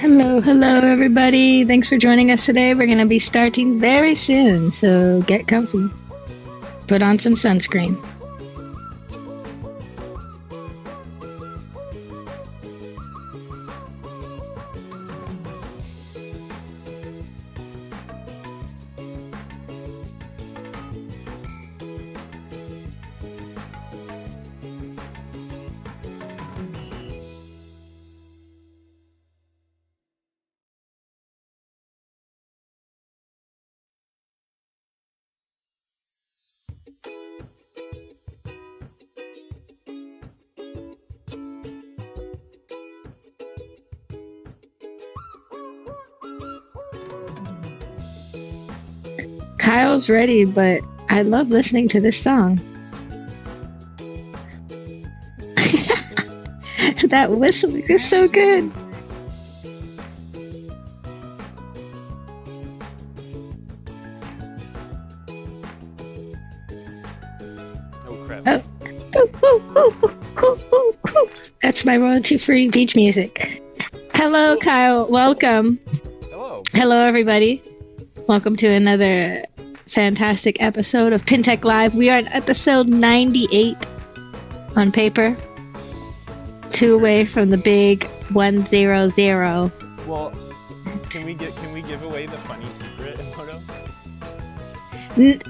Hello, everybody. Thanks for joining us today. We're going to be starting very soon, so get comfy. Put on some sunscreen. Kyle's ready, but I love listening to this song. That whistling is so good. Oh crap. Oh. Ooh. That's my royalty-free beach music. Hello, Kyle. Welcome. Hello, everybody. Welcome to another fantastic episode of PinTech Live. We are on episode 98 on paper. 2 away from the big 100. Well, can we give away the funny secret, Moto?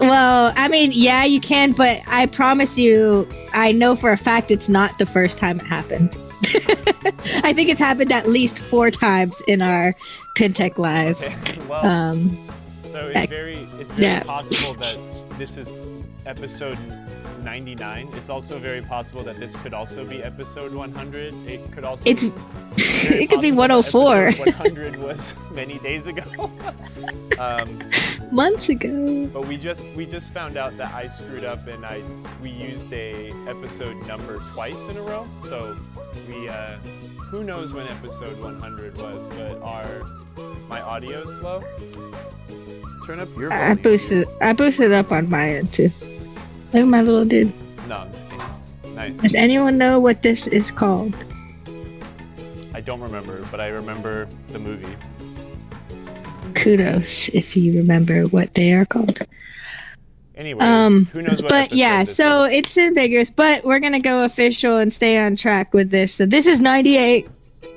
Well, I mean, yeah, you can, but I promise you, I know for a fact it's not the first time it happened. I think it's happened at least 4 times in our PinTech Live. Okay. Well, so it's very possible that this is episode 99. It's also very possible that this could also be episode 100. It could also it could be 104. 100 was many days ago. Months ago. But we just found out that I screwed up and we used a episode number twice in a row. So we who knows when episode 100 was, but my audio's low. Turn up your volume. I boosted up on my end too. Look at my little dude. No, I'm just kidding. Nice. Does anyone know what this is called? I don't remember, but I remember the movie. Kudos if you remember what they are called. Anyway, who knows what but yeah, so is. It's ambiguous, but we're gonna go official and stay on track with this. So this is 98.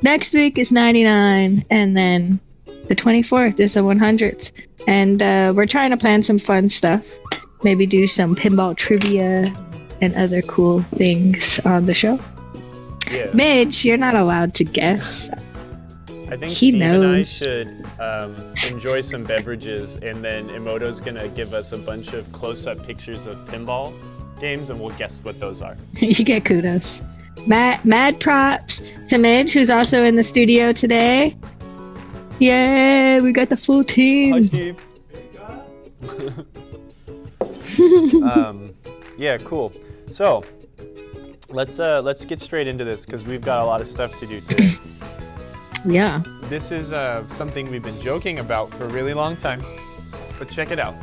Next week is 99, and then the 24th is the 100th. And we're trying to plan some fun stuff. Maybe do some pinball trivia and other cool things on the show. Yeah. Midge, you're not allowed to guess. I think he Steve knows. and I should enjoy some beverages, and then Emoto's gonna give us a bunch of close-up pictures of pinball games, and we'll guess what those are. You get kudos. Mad props to Midge, who's also in the studio today. Yay, we got the full team. Hi, Steve. Yeah, cool. So let's get straight into this because we've got a lot of stuff to do today. Yeah. This is something we've been joking about for a really long time, but check it out.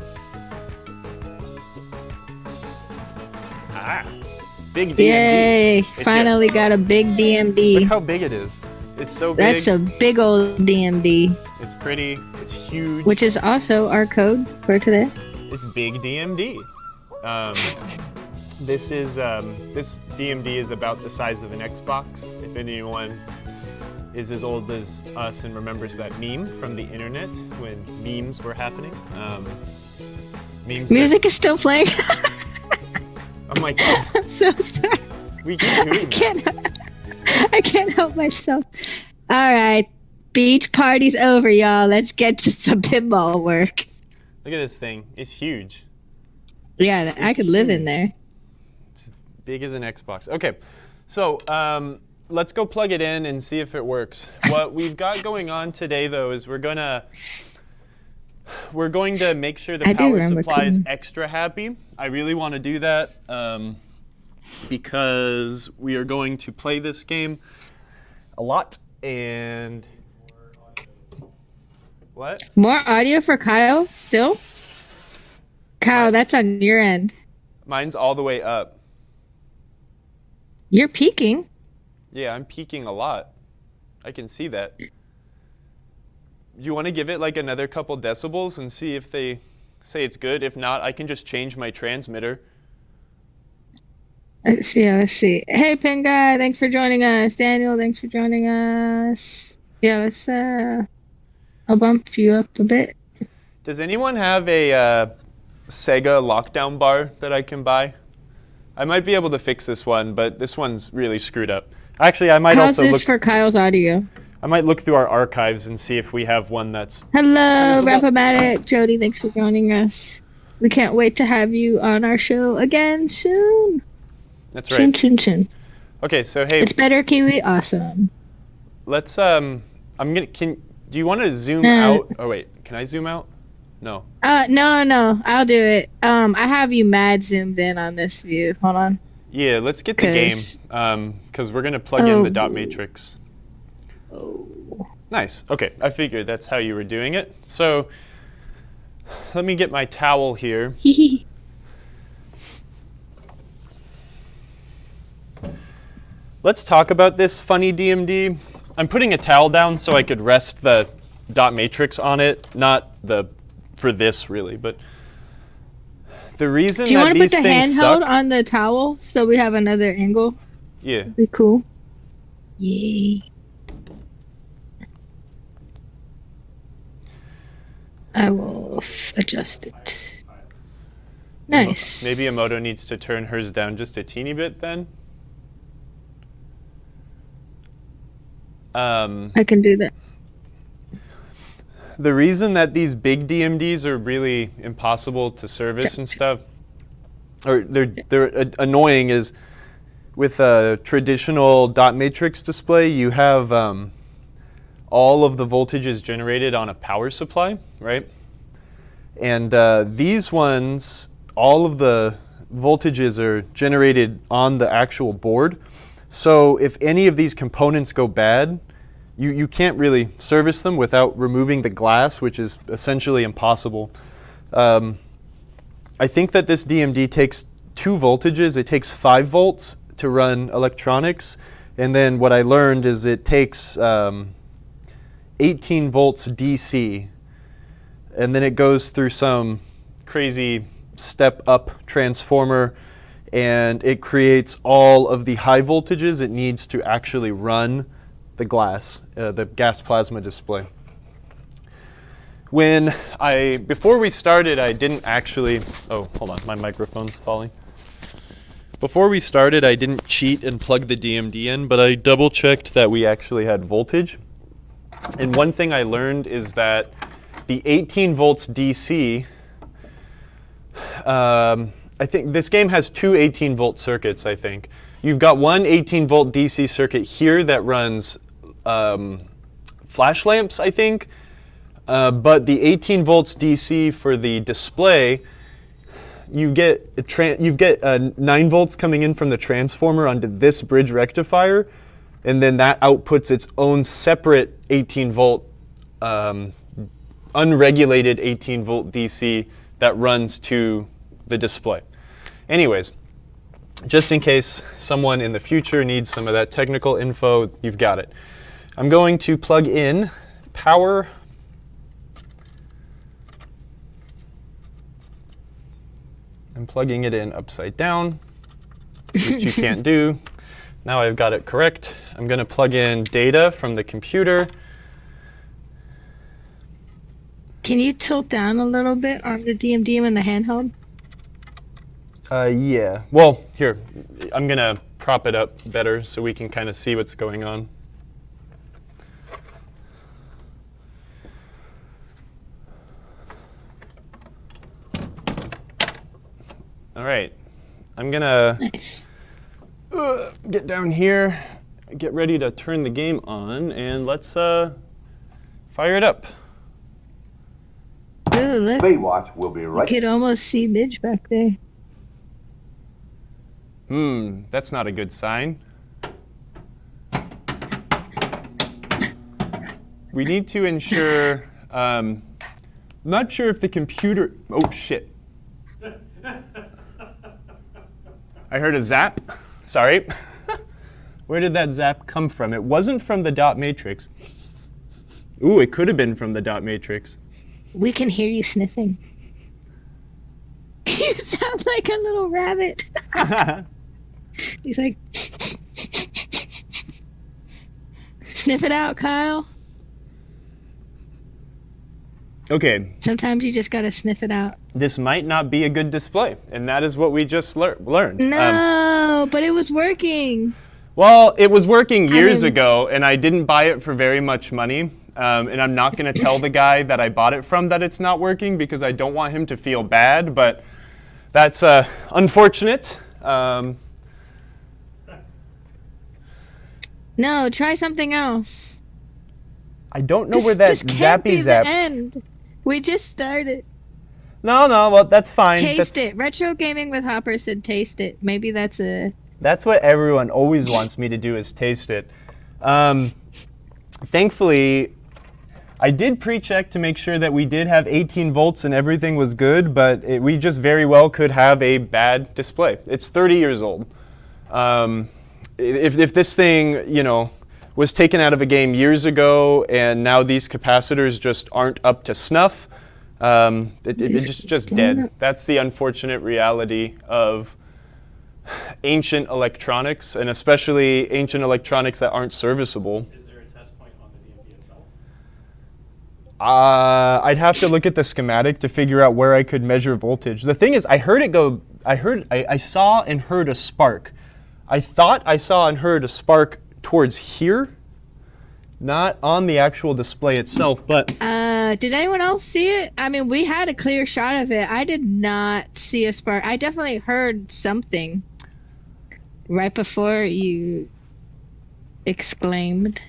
Big DMD. Yay! Finally got a big DMD. Look how big it is. It's so big. That's a big old DMD. It's pretty. It's huge. Which is also our code for today. It's big DMD. This DMD is about the size of an Xbox. If anyone is as old as us and remembers that meme from the internet when memes were happening. Memes. Music is still playing. Oh my god. I'm so sorry. We keep doing that. I can't help myself. All right. Beach party's over, y'all. Let's get to some pinball work. Look at this thing. It's huge. Yeah, I could live in there. It's big as an Xbox. Okay, so let's go plug it in and see if it works. What we've got going on today, though, is we're going to make sure the power supply is extra happy. I really want to do that because we are going to play this game a lot and... What? More audio for Kyle still? Kyle, that's on your end. Mine's all the way up. You're peaking. Yeah, I'm peaking a lot. I can see that. you want to give it like another couple decibels and see if they say it's good? If not, I can just change my transmitter. Let's see. Hey, Pin Guy, thanks for joining us. Daniel, thanks for joining us. Yeah, let's, I'll bump you up a bit. Does anyone have a Sega lockdown bar that I can buy? I might be able to fix this one, but this one's really screwed up. Actually, I might How's also this look for Kyle's audio? I might look through our archives and see if we have one that's... Hello, Rampamatic. Jody, thanks for joining us. We can't wait to have you on our show again soon. That's right. Soon. Okay, so hey... It's better, Kiwi. Awesome. Let's, do you want to zoom out? Oh, wait. Can I zoom out? No. No. I'll do it. I have you mad zoomed in on this view. Hold on. Yeah, let's get the game. Because we're going to plug in the dot matrix. Oh. Nice. Okay, I figured that's how you were doing it. So, let me get my towel here. Let's talk about this funny DMD. I'm putting a towel down so I could rest the dot matrix on it, not for this really, but the reason Do you that want to these put the things handheld suck, on the towel so we have another angle? Yeah. Be cool. Yay. I will adjust it. Nice. Maybe Emoto needs to turn hers down just a teeny bit then. I can do that. The reason that these big DMDs are really impossible to service and stuff, or they're annoying, is with a traditional dot matrix display, you have all of the voltages generated on a power supply, right? And these ones, all of the voltages are generated on the actual board. So if any of these components go bad, you can't really service them without removing the glass, which is essentially impossible. I think that this DMD takes 2 voltages. It takes 5 volts to run electronics. And then what I learned is it takes 18 volts DC. And then it goes through some crazy step-up transformer, and it creates all of the high voltages it needs to actually run the gas plasma display. Before we started, I didn't actually, oh, hold on, my microphone's falling. Before we started, I didn't cheat and plug the DMD in, but I double checked that we actually had voltage. And one thing I learned is that the 18 volts DC, I think this game has 2 18 volt circuits, I think. You've got one 18 volt DC circuit here that runs flash lamps, I think. But the 18 volts DC for the display, you get 9 volts coming in from the transformer onto this bridge rectifier, and then that outputs its own separate 18 volt, unregulated 18 volt DC that runs to the display. Anyways, just in case someone in the future needs some of that technical info, you've got it. I'm going to plug in power. I'm plugging it in upside down, which you can't do. Now I've got it correct. I'm going to plug in data from the computer. Can you tilt down a little bit on the DMD and the handheld? Yeah. Well, here, I'm going to prop it up better so we can kind of see what's going on. All right. I'm going to get down here, get ready to turn the game on, and let's fire it up. Ooh, look. Baywatch will be right. You could almost see Midge back there. That's not a good sign. We need to ensure, not sure if the computer, oh shit. I heard a zap, sorry. Where did that zap come from? It wasn't from the dot matrix. Ooh, it could have been from the dot matrix. We can hear you sniffing. You sound like a little rabbit. He's like, sniff it out, Kyle. Okay. Sometimes you just gotta sniff it out. This might not be a good display, and that is what we just learned. No, but it was working. Well, it was working years ago, and I didn't buy it for very much money. And I'm not going to tell the guy that I bought it from that it's not working because I don't want him to feel bad, but that's unfortunate. No, try something else. I don't know where that zappy zap. End. We just started. No, well, that's fine. Taste it. Retro Gaming with Hopper said taste it. Maybe that's a... That's what everyone always wants me to do is taste it. Thankfully, I did pre-check to make sure that we did have 18 volts and everything was good, but we just very well could have a bad display. It's 30 years old. If this thing, you know, was taken out of a game years ago and now these capacitors just aren't up to snuff, it's just dead. That's the unfortunate reality of ancient electronics, and especially ancient electronics that aren't serviceable. Is there a test point on the DMP itself? I'd have to look at the schematic to figure out where I could measure voltage. The thing is, I saw and heard a spark. I thought I saw and heard a spark towards here, not on the actual display itself, but... Did anyone else see it? I mean, we had a clear shot of it. I did not see a spark. I definitely heard something right before you exclaimed.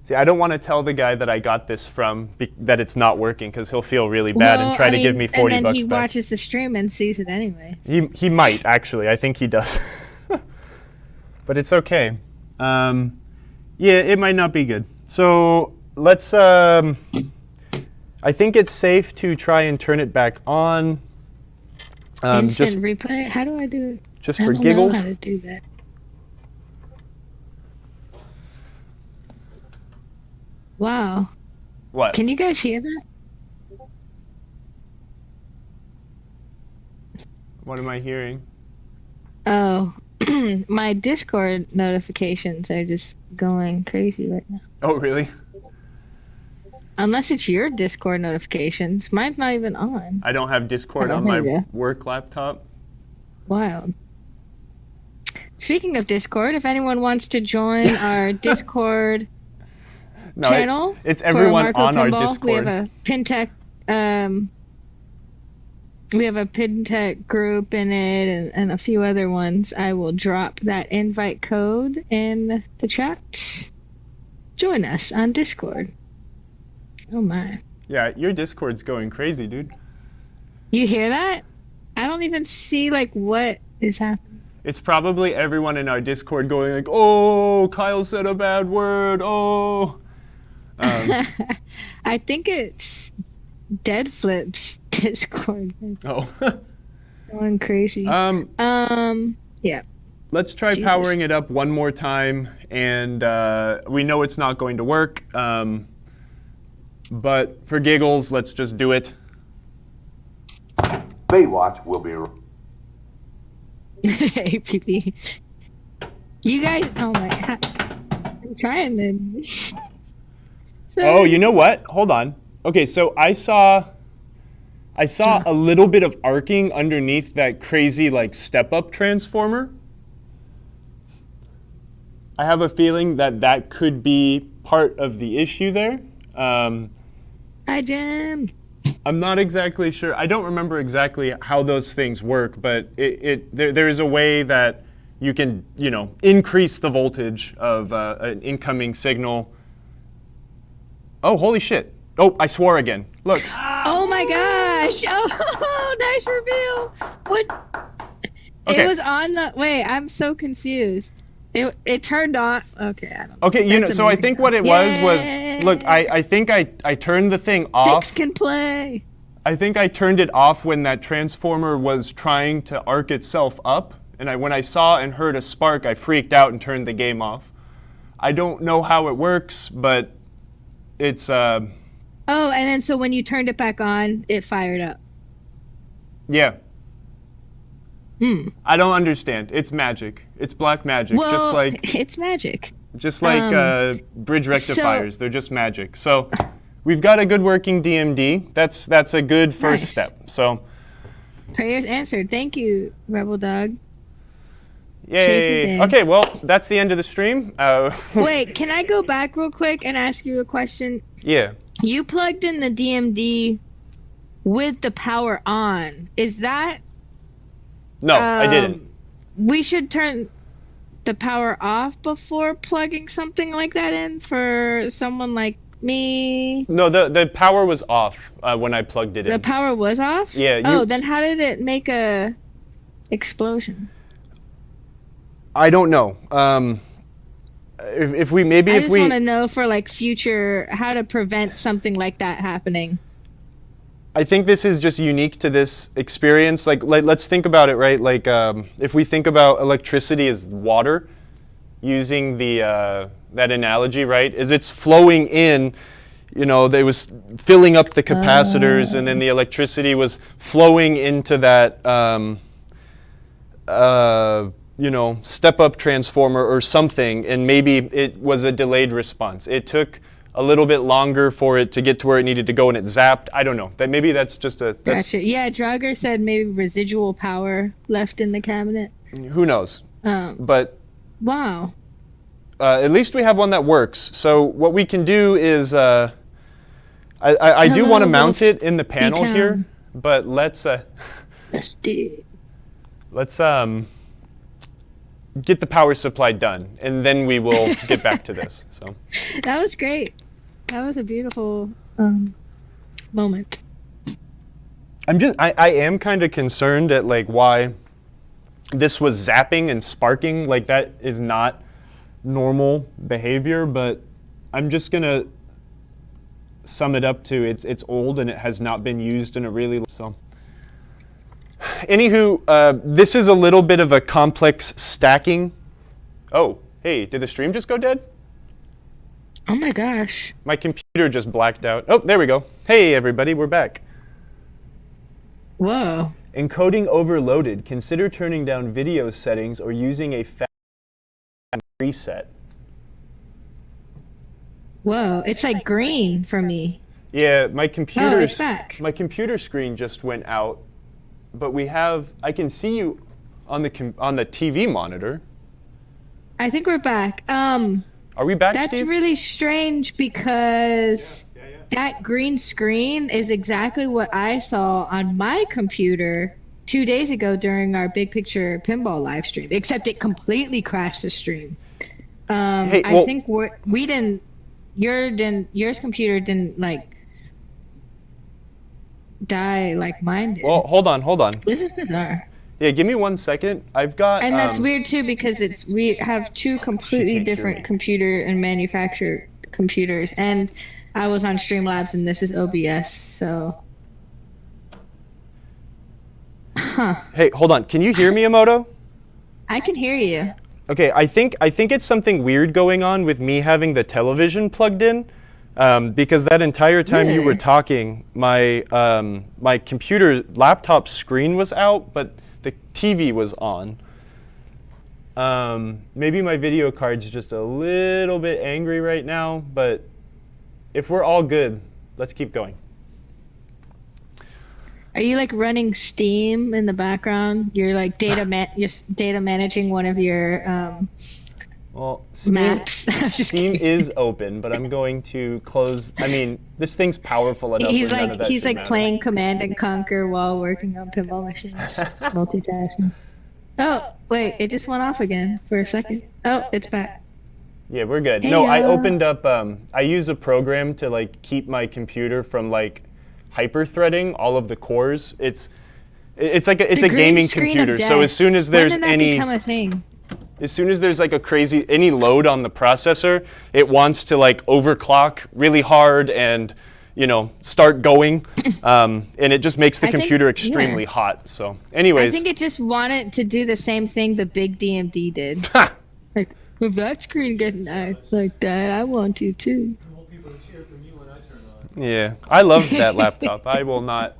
See, I don't want to tell the guy that I got this from that it's not working because he'll feel really bad and try to give me 40 and then bucks he back. watches the stream and sees it anyway. He might, actually. I think he does. But it's okay. Yeah, it might not be good. So let's, I think it's safe to try and turn it back on. Instant replay? How do I do it? Just for giggles? I don't know how to do that. Wow. What? Can you guys hear that? What am I hearing? Oh, my Discord notifications are just going crazy right now. Oh, really? Unless it's your Discord notifications. Mine's not even on. I don't have Discord on my work laptop. Wild. Speaking of Discord, if anyone wants to join our Discord channel, it's everyone on our Pinball, Discord. we have a PinTech group in it and a few other ones. I will drop that invite code in the chat. Join us on Discord. Oh my. Yeah, your Discord's going crazy, dude. You hear that? I don't even see like what is happening. It's probably everyone in our Discord going like, oh, Kyle said a bad word, oh. I think it's Dead Flip's Discord. Oh. Going crazy. Yeah. Let's try powering it up one more time, and we know it's not going to work, but for giggles, let's just do it. Baywatch will be... APP. You guys, oh my god. I'm trying to... Sorry. Oh, you know what? Hold on. Okay, so I saw a little bit of arcing underneath that crazy like step-up transformer. I have a feeling that could be part of the issue there. Hi, Jim. I'm not exactly sure. I don't remember exactly how those things work, but there is a way that you can, increase the voltage of an incoming signal. Oh, holy shit. Oh, I swore again. Look. Oh my gosh. Oh, nice reveal. What? Okay. It was on the, wait, I'm so confused. It turned on. Okay, I don't know. Okay, so I think what it was, look, I think I turned the thing off. Six can play. I think I turned it off when that transformer was trying to arc itself up. And when I saw and heard a spark, I freaked out and turned the game off. I don't know how it works, but it's Oh, and then so when you turned it back on, it fired up. yeah. I don't understand. It's magic. It's black magic. Well, just like it's magic. Just like bridge rectifiers, they're just magic. So we've got a good working DMD. That's a good first step. So prayers answered. Thank you, Rebel Dog. yay. Okay, well, that's the end of the stream. Wait, can I go back real quick and ask you a question? Yeah. You plugged in the DMD with the power on. Is that... No, I didn't. We should turn the power off before plugging something like that in for someone like me. No, the power was off when I plugged it in. The power was off? Yeah. Oh, then how did it make a explosion? I don't know. If we I just want to know for like future how to prevent something like that happening. I think this is just unique to this experience. Like let's think about it, right? Like if we think about electricity as water, using the that analogy, right? Is it's flowing in, you know, they was filling up the capacitors, and then the electricity was flowing into that, you know, step-up transformer or something, and maybe it was a delayed response. It took a little bit longer for it to get to where it needed to go, and it zapped. I don't know. Maybe that's just a... Gotcha. Yeah, Draugr said maybe residual power left in the cabinet. Who knows? But... Wow. At least we have one that works. So what we can do is... I do want to mount it in the panel here, but let's... Let's do. Let's get the power supply done, and then we will get back to this. So that was great. That was a beautiful moment. I am kind of concerned at like why this was zapping and sparking. Like that is not normal behavior, but I'm just gonna sum it up to it's old and it has not been used in a really so. Anywho, this is a little bit of a complex stacking. Oh, hey, did the stream just go dead? Oh my gosh. My computer just blacked out. Oh, there we go. Hey, everybody, we're back. Whoa. Encoding overloaded. Consider turning down video settings or using a fast reset. Whoa, it's like green for me. Yeah, my it's back. My computer screen just went out. But we have, I can see you on the TV monitor. I think we're back. Are we back, That's Steve? really strange because that green screen is exactly what I saw on my computer 2 days ago during our Big Picture Pinball live stream, except it completely crashed the stream. Hey, I think yours computer didn't like die like mine did. Well, hold on. This is bizarre. Yeah, give me 1 second. I've got... And that's weird too because we have two completely different computer and manufacturer computers, and I was on Streamlabs and this is OBS, so... Huh. Hey, hold on. Can you hear me, Emoto? I can hear you. Okay, I think it's something weird going on with me having the television plugged in. Because that entire time you were talking, my my computer laptop screen was out, but the TV was on. Maybe my video card's just a little bit angry right now, but if we're all good, let's keep going. Are you like running Steam in the background? You're like data managing one of your Well, maps. Steam is open, but I'm going to close. I mean, this thing's powerful enough. He's like playing Command and Conquer while working on pinball machines. Multitasking. Oh wait, it just went off again for a second. Oh, it's back. Yeah, we're good. No, I opened up. I use a program to like keep my computer from like hyper-threading all of the cores. It's like a gaming computer. So as soon as there's when did that become a thing? As soon as there's like any load on the processor, it wants to like overclock really hard and, you know, start going, and it just makes the computer extremely hot. So, anyways, I think it just wanted to do the same thing the big DMD did. Like, If that screen can act like that, I want to too. I want people to cheer for me when I turn on. Yeah, I love that laptop. I will not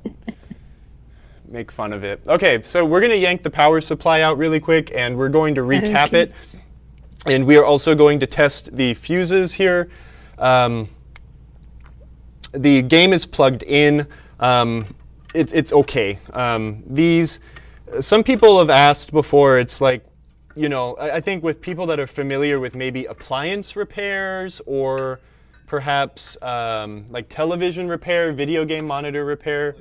make fun of it. Okay, so we're going to yank the power supply out really quick, and we're going to recap it. And we are also going to test the fuses here. The game is plugged in. It's okay. Some people have asked before, it's like, you know, I think with people that are familiar with maybe appliance repairs or perhaps like television repair, video game monitor repair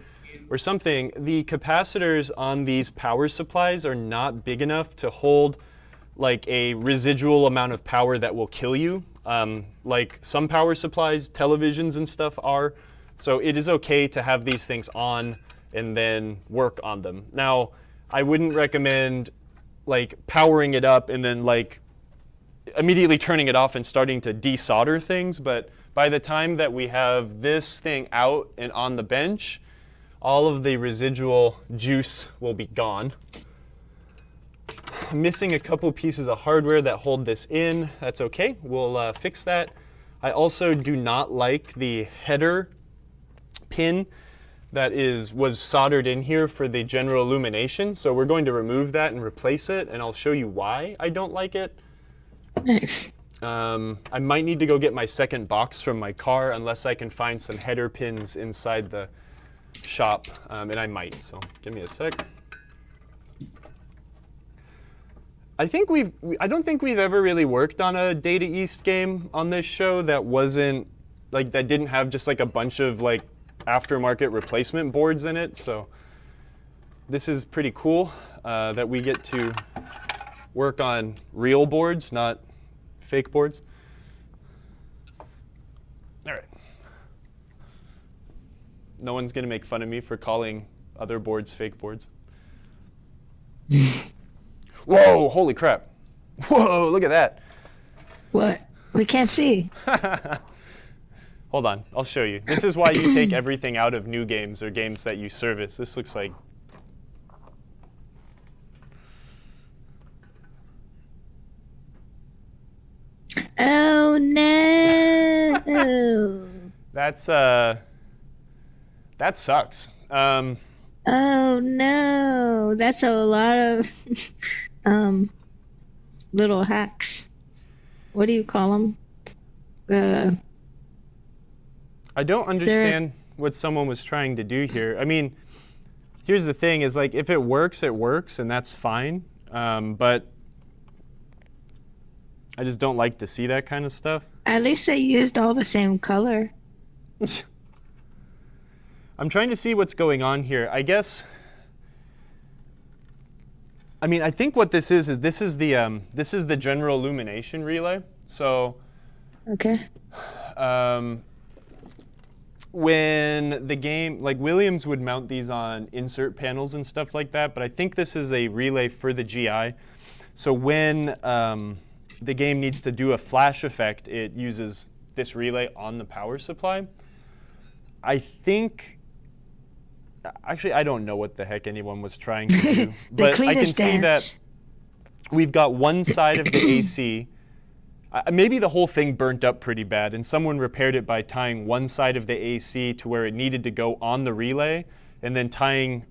or something, the capacitors on these power supplies are not big enough to hold like a residual amount of power that will kill you. Like some power supplies, televisions and stuff are. So it is okay to have these things on and then work on them. Now, I wouldn't recommend like powering it up and then like immediately turning it off and starting to desolder things, but by the time that we have this thing out and on the bench, all of the residual juice will be gone. I'm missing a couple pieces of hardware that hold this in. That's okay, we'll fix that. I also do not like the header pin that was soldered in here for the general illumination. So we're going to remove that and replace it, and I'll show you why I don't like it. Nice. I might need to go get my second box from my car unless I can find some header pins inside the shop, and I might, so give me a sec. I don't think we've ever really worked on a Data East game on this show that wasn't, like, that didn't have just like a bunch of like aftermarket replacement boards in it, so this is pretty cool that we get to work on real boards, not fake boards. All right. No one's going to make fun of me for calling other boards fake boards. Whoa, holy crap. Whoa, look at that. What? We can't see. Hold on, I'll show you. This is why you take everything out of new games or games that you service. This looks like... Oh no! That sucks. Oh no! That's a lot of little hacks. What do you call them? I don't understand what someone was trying to do here. I mean, here's the thing: is like if it works, and that's fine. But I just don't like to see that kind of stuff. At least they used all the same color. I'm trying to see what's going on here. I guess. I mean, I think what this is this is the general illumination relay. So. Okay. When the game, like Williams would mount these on insert panels and stuff like that, but I think this is a relay for the GI. So when the game needs to do a flash effect, it uses this relay on the power supply. I think, actually I don't know what the heck anyone was trying to do, but I can see that we've got one side of the AC. Maybe the whole thing burnt up pretty bad, and someone repaired it by tying one side of the AC to where it needed to go on the relay, and then tying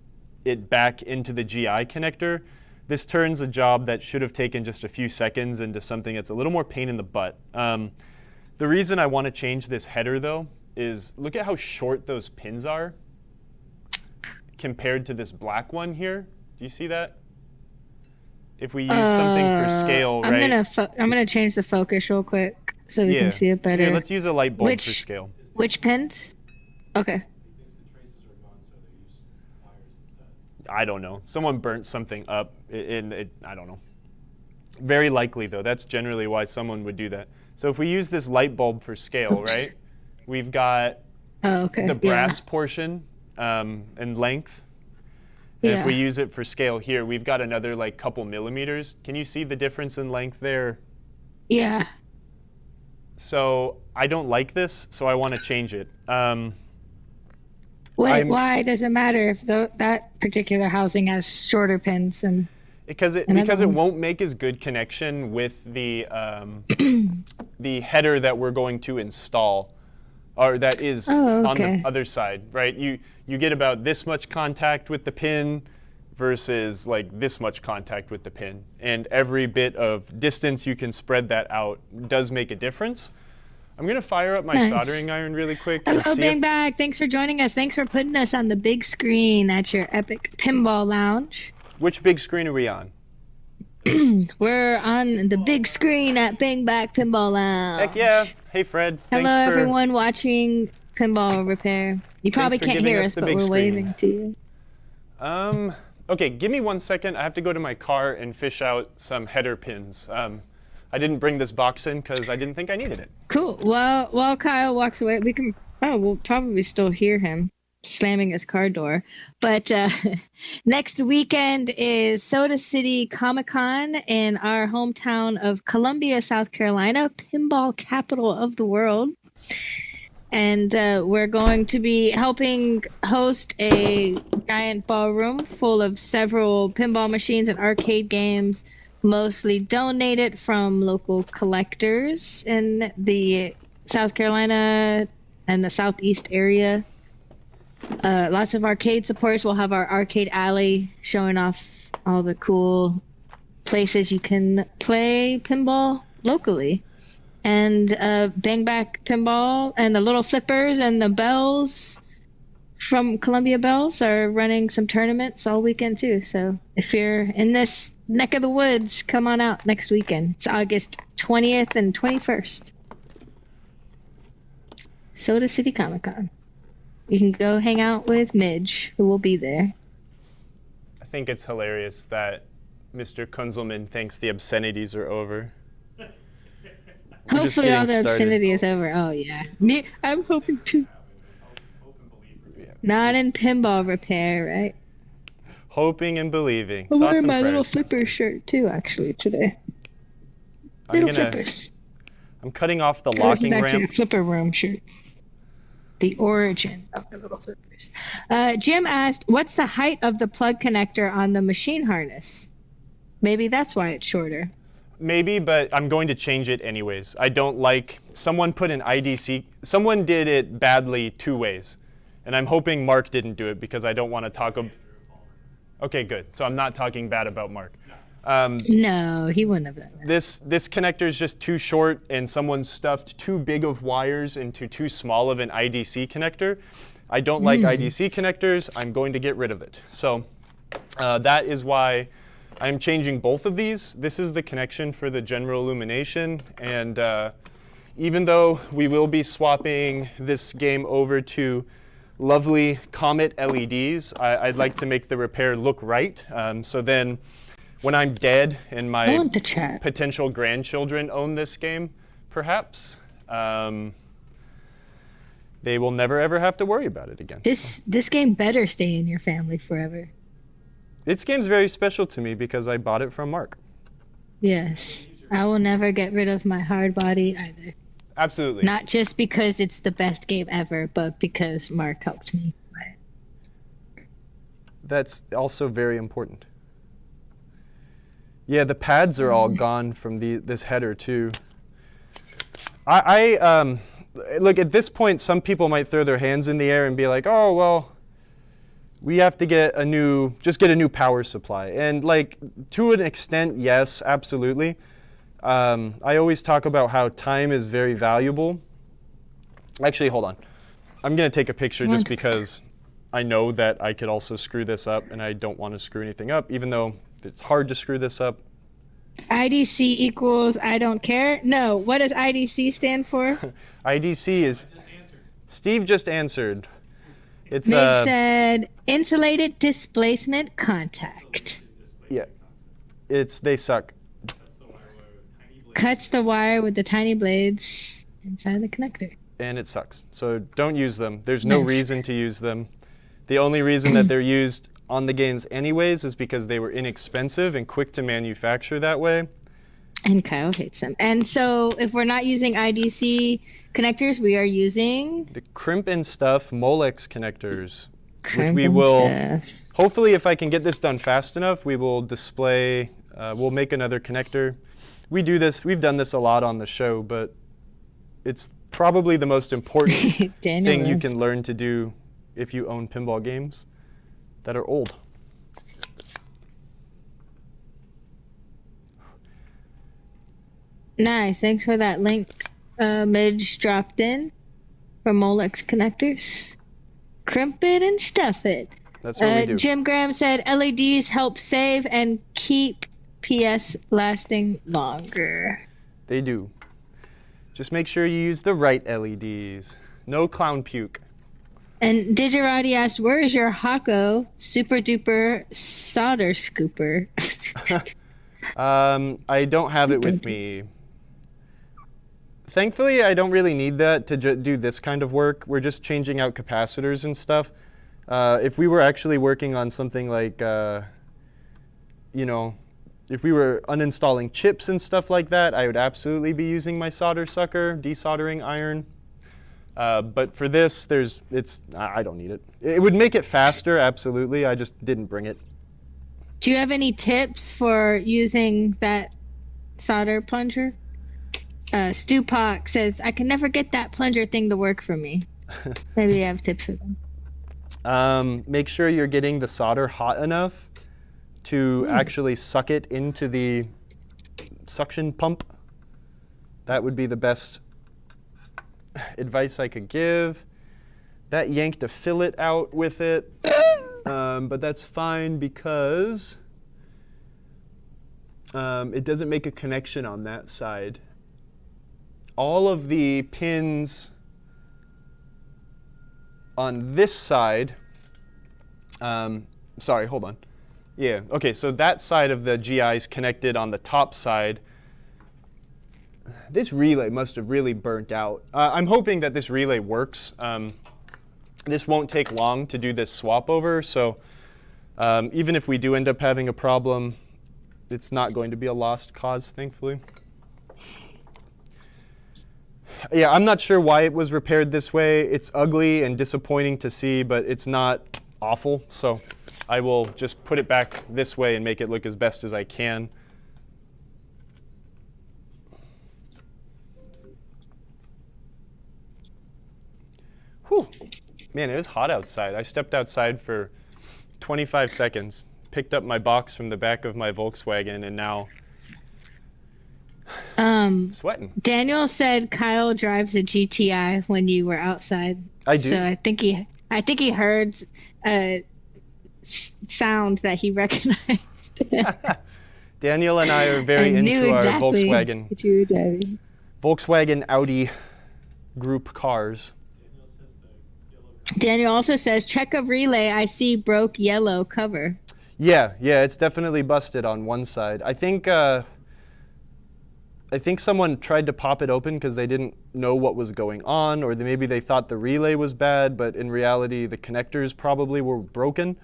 it back into the GI connector. This turns a job that should have taken just a few seconds into something that's a little more pain in the butt. The reason I want to change this header, though, is look at how short those pins are compared to this black one here. Do you see that? If we use something for scale, right? I'm gonna change the focus real quick so we can see it better. Yeah, let's use a light bulb for scale. Which pins? Okay. I don't know. Someone burnt something up. I don't know. Very likely, though. That's generally why someone would do that. So if we use this light bulb for scale, right? We've got the brass portion and length. And if we use it for scale here, we've got another like couple millimeters. Can you see the difference in length there? Yeah. So I don't like this, so I want to change it. Why does it matter if that particular housing has shorter pins? And Because it won't make as good connection with the the header that we're going to install, or that is on the other side, right? You get about this much contact with the pin versus like this much contact with the pin, and every bit of distance you can spread that out does make a difference. I'm gonna fire up my soldering iron really quick. Hello, Bang Bag. Thanks for joining us. Thanks for putting us on the big screen at your epic pinball lounge. Which big screen are we on? We're on the big screen at Bang Bag Pinball Lounge. Heck yeah. Hey, Fred. Hello, everyone watching Pinball Repair. You probably can't hear us, but we're waving to you. Okay, give me 1 second. I have to go to my car and fish out some header pins. I didn't bring this box in because I didn't think I needed it. Cool. Well, while Kyle walks away, we'll probably still hear him slamming his car door. But next weekend is Soda City Comic-Con in our hometown of Columbia, South Carolina, pinball capital of the world. And we're going to be helping host a giant ballroom full of several pinball machines and arcade games, mostly donated from local collectors in the South Carolina and the Southeast area. Lots of arcade supporters. We'll have our arcade alley showing off all the cool places you can play pinball locally. And Bang Back Pinball and the Little Flippers and the Bells from Columbia Bells are running some tournaments all weekend too. So if you're in this neck of the woods, come on out next weekend. It's August 20th and 21st. Soda City Comic-Con. You can go hang out with Midge, who will be there. I think it's hilarious that Mr. Kunzelman thinks the obscenities are over. Hopefully all the obscenity is over. Oh, yeah. Me, I'm hoping to. Not in pinball repair, right? Hoping and believing. I'm wearing my Little Flipper shirt, too, actually, today. Little Flippers. I'm cutting off the locking ramp. This is actually a Flipper Room shirt. The origin of the Little Flippers. Jim asked, what's the height of the plug connector on the machine harness? Maybe that's why it's shorter. Maybe, but I'm going to change it anyways. I don't like, someone put an IDC, someone did it badly 2 ways. And I'm hoping Mark didn't do it because I don't want to talk about. Okay, good. So I'm not talking bad about Mark. No, he wouldn't have done that. This connector is just too short, and someone stuffed too big of wires into too small of an IDC connector. I don't like IDC connectors. I'm going to get rid of it. So that is why I'm changing both of these. This is the connection for the general illumination, and even though we will be swapping this game over to lovely Comet LEDs, I'd like to make the repair look right. So then when I'm dead and my potential grandchildren own this game, perhaps, they will never ever have to worry about it again. This game better stay in your family forever. This game's very special to me because I bought it from Mark. Yes. I will never get rid of my hard body either. Absolutely. Not just because it's the best game ever, but because Mark helped me buy it. That's also very important. Yeah, the pads are all gone from this header too. I look, at this point, some people might throw their hands in the air and be like, oh, well, we have to get a new power supply. And like, to an extent, yes, absolutely. I always talk about how time is very valuable. Actually, hold on. I'm going to take a picture just because I know that I could also screw this up, and I don't want to screw anything up, even though it's hard to screw this up. IDC equals I don't care? No. What does IDC stand for? IDC is... Steve just answered. It's They said insulated displacement contact. Yeah. They suck. Cuts the wire with the tiny blades inside the connector. And it sucks. So don't use them. There's no reason to use them. The only reason that they're used on the games anyways is because they were inexpensive and quick to manufacture that way. And Kyle hates them. And so if we're not using IDC connectors, we are using... the Crimp and Stuff Molex connectors. which we will, hopefully if I can get this done fast enough, we will display, we'll make another connector. We've done this a lot on the show, but it's probably the most important thing you can learn to do if you own pinball games that are old. Nice. Thanks for that link. Midge dropped in for Molex connectors. Crimp it and stuff it. That's what we do. Jim Graham said LEDs help save and keep PS lasting longer. They do. Just make sure you use the right LEDs. No clown puke. And Digirati asked, where is your Hako super duper solder scooper? I don't have it with me. Thankfully, I don't really need that to do this kind of work. We're just changing out capacitors and stuff. If we were actually working on something like, you know, if we were uninstalling chips and stuff like that, I would absolutely be using my solder sucker, desoldering iron. But for this, I don't need it. It would make it faster, absolutely. I just didn't bring it. Do you have any tips for using that solder plunger? Stupak says, I can never get that plunger thing to work for me. Maybe you have tips for them. Make sure you're getting the solder hot enough to actually suck it into the suction pump. That would be the best advice I could give. That yanked a fillet out with it, but that's fine because it doesn't make a connection on that side. All of the pins on this side, sorry, hold on. Yeah, okay, so that side of the GI is connected on the top side. This relay must have really burnt out. I'm hoping that this relay works. This won't take long to do this swap over, so even if we do end up having a problem, it's not going to be a lost cause, thankfully. Yeah, I'm not sure why it was repaired this way. It's ugly and disappointing to see, but it's not awful. So I will just put it back this way and make it look as best as I can. Whew. Man, it is hot outside. I stepped outside for 25 seconds, picked up my box from the back of my Volkswagen, and now sweating. Daniel said Kyle drives a GTI when you were outside. I do. So I think he heard sound that he recognized. Daniel and I are very into our Volkswagen. What you were driving. Volkswagen Audi group cars. Daniel also says, check of relay, I see broke yellow cover. Yeah, it's definitely busted on one side. I think someone tried to pop it open because they didn't know what was going on, or maybe they thought the relay was bad, but in reality the connectors probably were broken.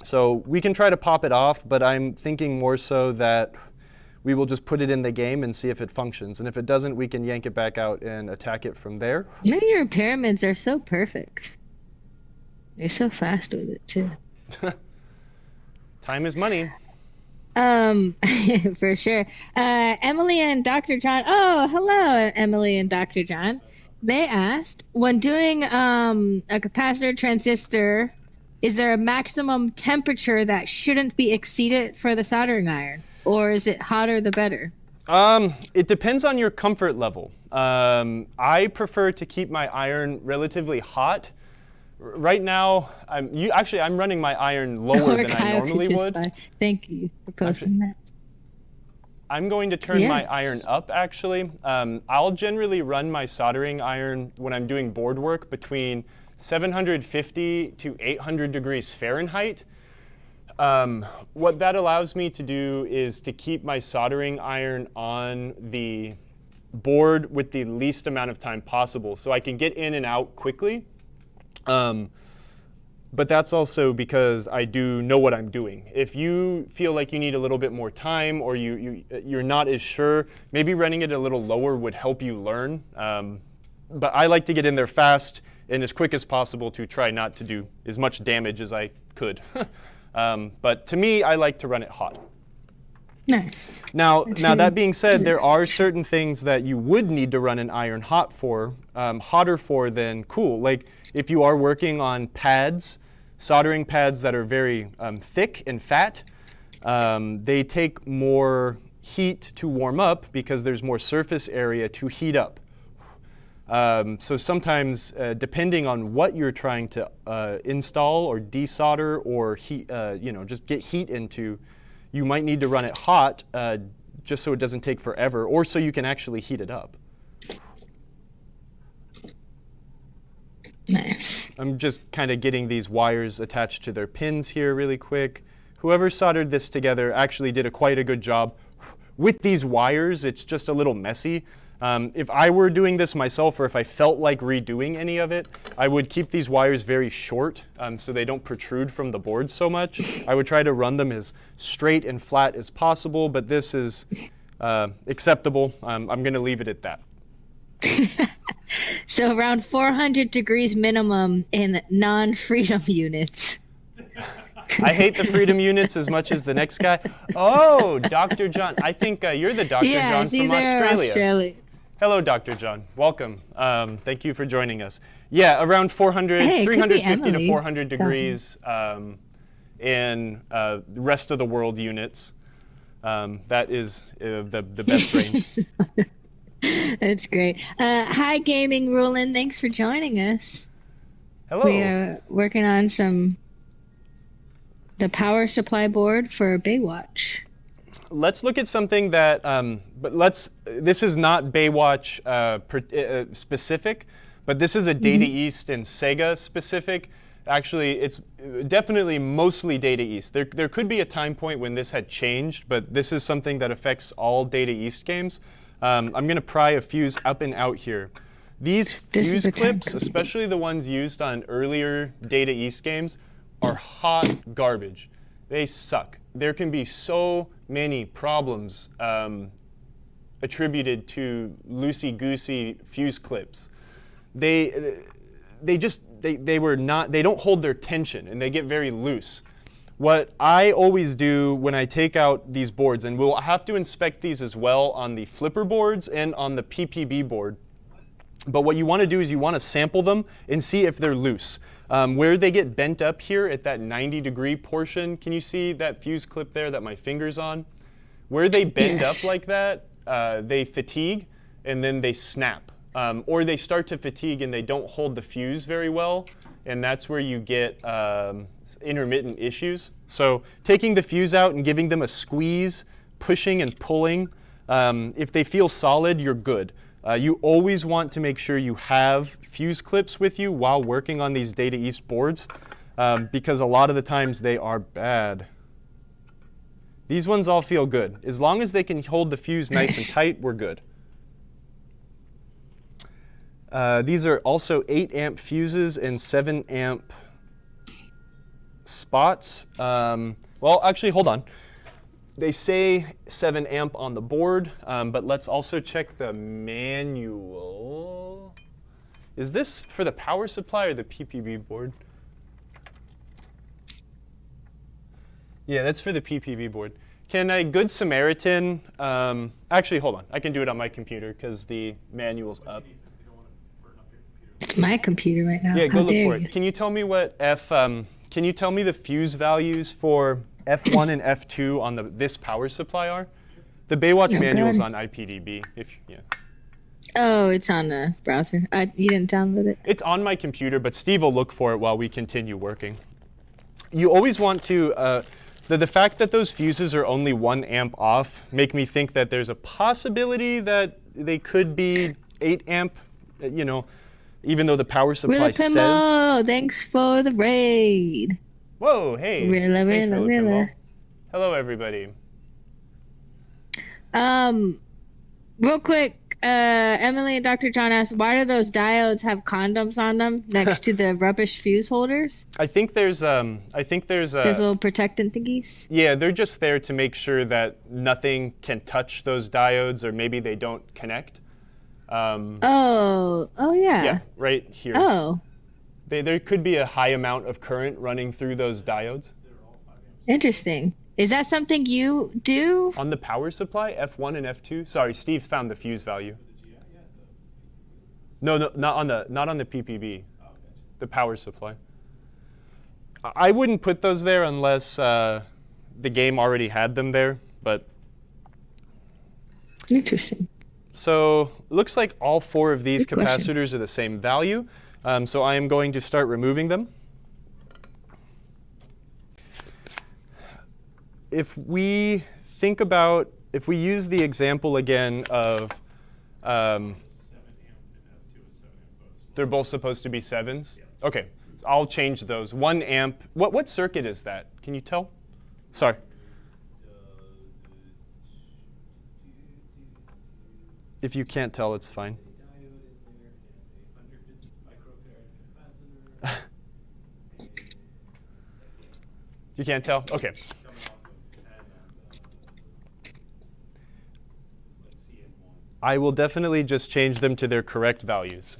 So we can try to pop it off, but I'm thinking more so that we will just put it in the game and see if it functions. And if it doesn't, we can yank it back out and attack it from there. Your pyramids are so perfect. You're so fast with it, too. Time is money. For sure. Emily and Dr. John. Oh, hello, Emily and Dr. John. They asked, when doing a capacitor transistor, is there a maximum temperature that shouldn't be exceeded for the soldering iron? Or is it hotter the better? It depends on your comfort level. I prefer to keep my iron relatively hot. Right now, I'm running my iron lower than I normally would. Thank you for posting that. I'm going to turn my iron up, actually. I'll generally run my soldering iron when I'm doing board work between 750 to 800 degrees Fahrenheit. What that allows me to do is to keep my soldering iron on the board with the least amount of time possible, so I can get in and out quickly. But that's also because I do know what I'm doing. If you feel like you need a little bit more time, or you're not as sure, maybe running it a little lower would help you learn. But I like to get in there fast and as quick as possible to try not to do as much damage as I could. But to me, I like to run it hot. Nice. Now that being said, there are certain things that you would need to run an iron hotter for than cool. Like if you are working on pads, soldering pads that are very thick and fat, they take more heat to warm up because there's more surface area to heat up. So sometimes, depending on what you're trying to install or desolder or heat, just get heat into, you might need to run it hot just so it doesn't take forever, or so you can actually heat it up. Nice. I'm just kind of getting these wires attached to their pins here really quick. Whoever soldered this together actually did quite a good job. With these wires, it's just a little messy. If I were doing this myself, or if I felt like redoing any of it, I would keep these wires very short so they don't protrude from the board so much. I would try to run them as straight and flat as possible, but this is acceptable. I'm going to leave it at that. So around 400 degrees minimum in non-freedom units. I hate the freedom units as much as the next guy. Oh, Dr. John. I think you're the Dr. John from Australia. Hello, Dr. John. Welcome. Thank you for joining us. Yeah, around 350 to 400 degrees in the rest of the world units. That is the best range. That's great. Hi, Gaming Rulin. Thanks for joining us. Hello. We are working on the power supply board for Baywatch. Let's look at something that, this is not Baywatch specific, but this is a Data East and Sega specific. Actually, it's definitely mostly Data East. There could be a time point when this had changed, but this is something that affects all Data East games. I'm going to pry a fuse up and out here. These fuse clips, especially the ones used on earlier Data East games, are hot garbage. They suck. There can be so many problems attributed to loosey-goosey fuse clips. They don't hold their tension, and they get very loose. What I always do when I take out these boards, and we'll have to inspect these as well on the flipper boards and on the PPB board, but what you want to do is you want to sample them and see if they're loose. Where they get bent up here at that 90-degree portion, can you see that fuse clip there that my finger's on? Where they bend up like that, they fatigue and then they snap. Or they start to fatigue and they don't hold the fuse very well, and that's where you get intermittent issues. So taking the fuse out and giving them a squeeze, pushing and pulling, if they feel solid, you're good. You always want to make sure you have fuse clips with you while working on these Data East boards, because a lot of the times they are bad. These ones all feel good. As long as they can hold the fuse nice and tight, we're good. These are also 8 amp fuses and 7 amp spots. Well, actually, hold on. They say 7 amp on the board, but let's also check the manual. Is this for the power supply or the PPB board? Yeah, that's for the PPB board. Can a good Samaritan, actually, hold on. I can do it on my computer because the manual's up. It's my computer right now. Yeah, go look for it. Can you tell me what can you tell me the fuse values for F1 and F2 on this power supply are? The Baywatch manual is on IPDB. Oh, it's on the browser. You didn't download it? It's on my computer, but Steve will look for it while we continue working. You always want to, the fact that those fuses are only 1 amp off make me think that there's a possibility that they could be 8 amp, even though the power supply says. Pinball, thanks for the raid. Whoa, hey. Willa. Hello, everybody. Real quick, Emily and Dr. John asked, why do those diodes have condoms on them next to the rubbish fuse holders? I think there's those little protectant thingies? Yeah, they're just there to make sure that nothing can touch those diodes, or maybe they don't connect. Oh, yeah. Yeah, right here. Oh. There could be a high amount of current running through those diodes. Interesting. Is that something you do? On the power supply, F1 and F2. Sorry, Steve found the fuse value. No, not on the PPB. The power supply. I wouldn't put those there unless the game already had them there, but. Interesting. So looks like all 4 of these capacitors are the same value. So I am going to start removing them. If we use the example again of, they're both supposed to be 7s? Yeah. Okay, I'll change those. 1 amp, what circuit is that? Can you tell? Sorry. If you can't tell, it's fine. You can't tell? Okay. I will definitely just change them to their correct values.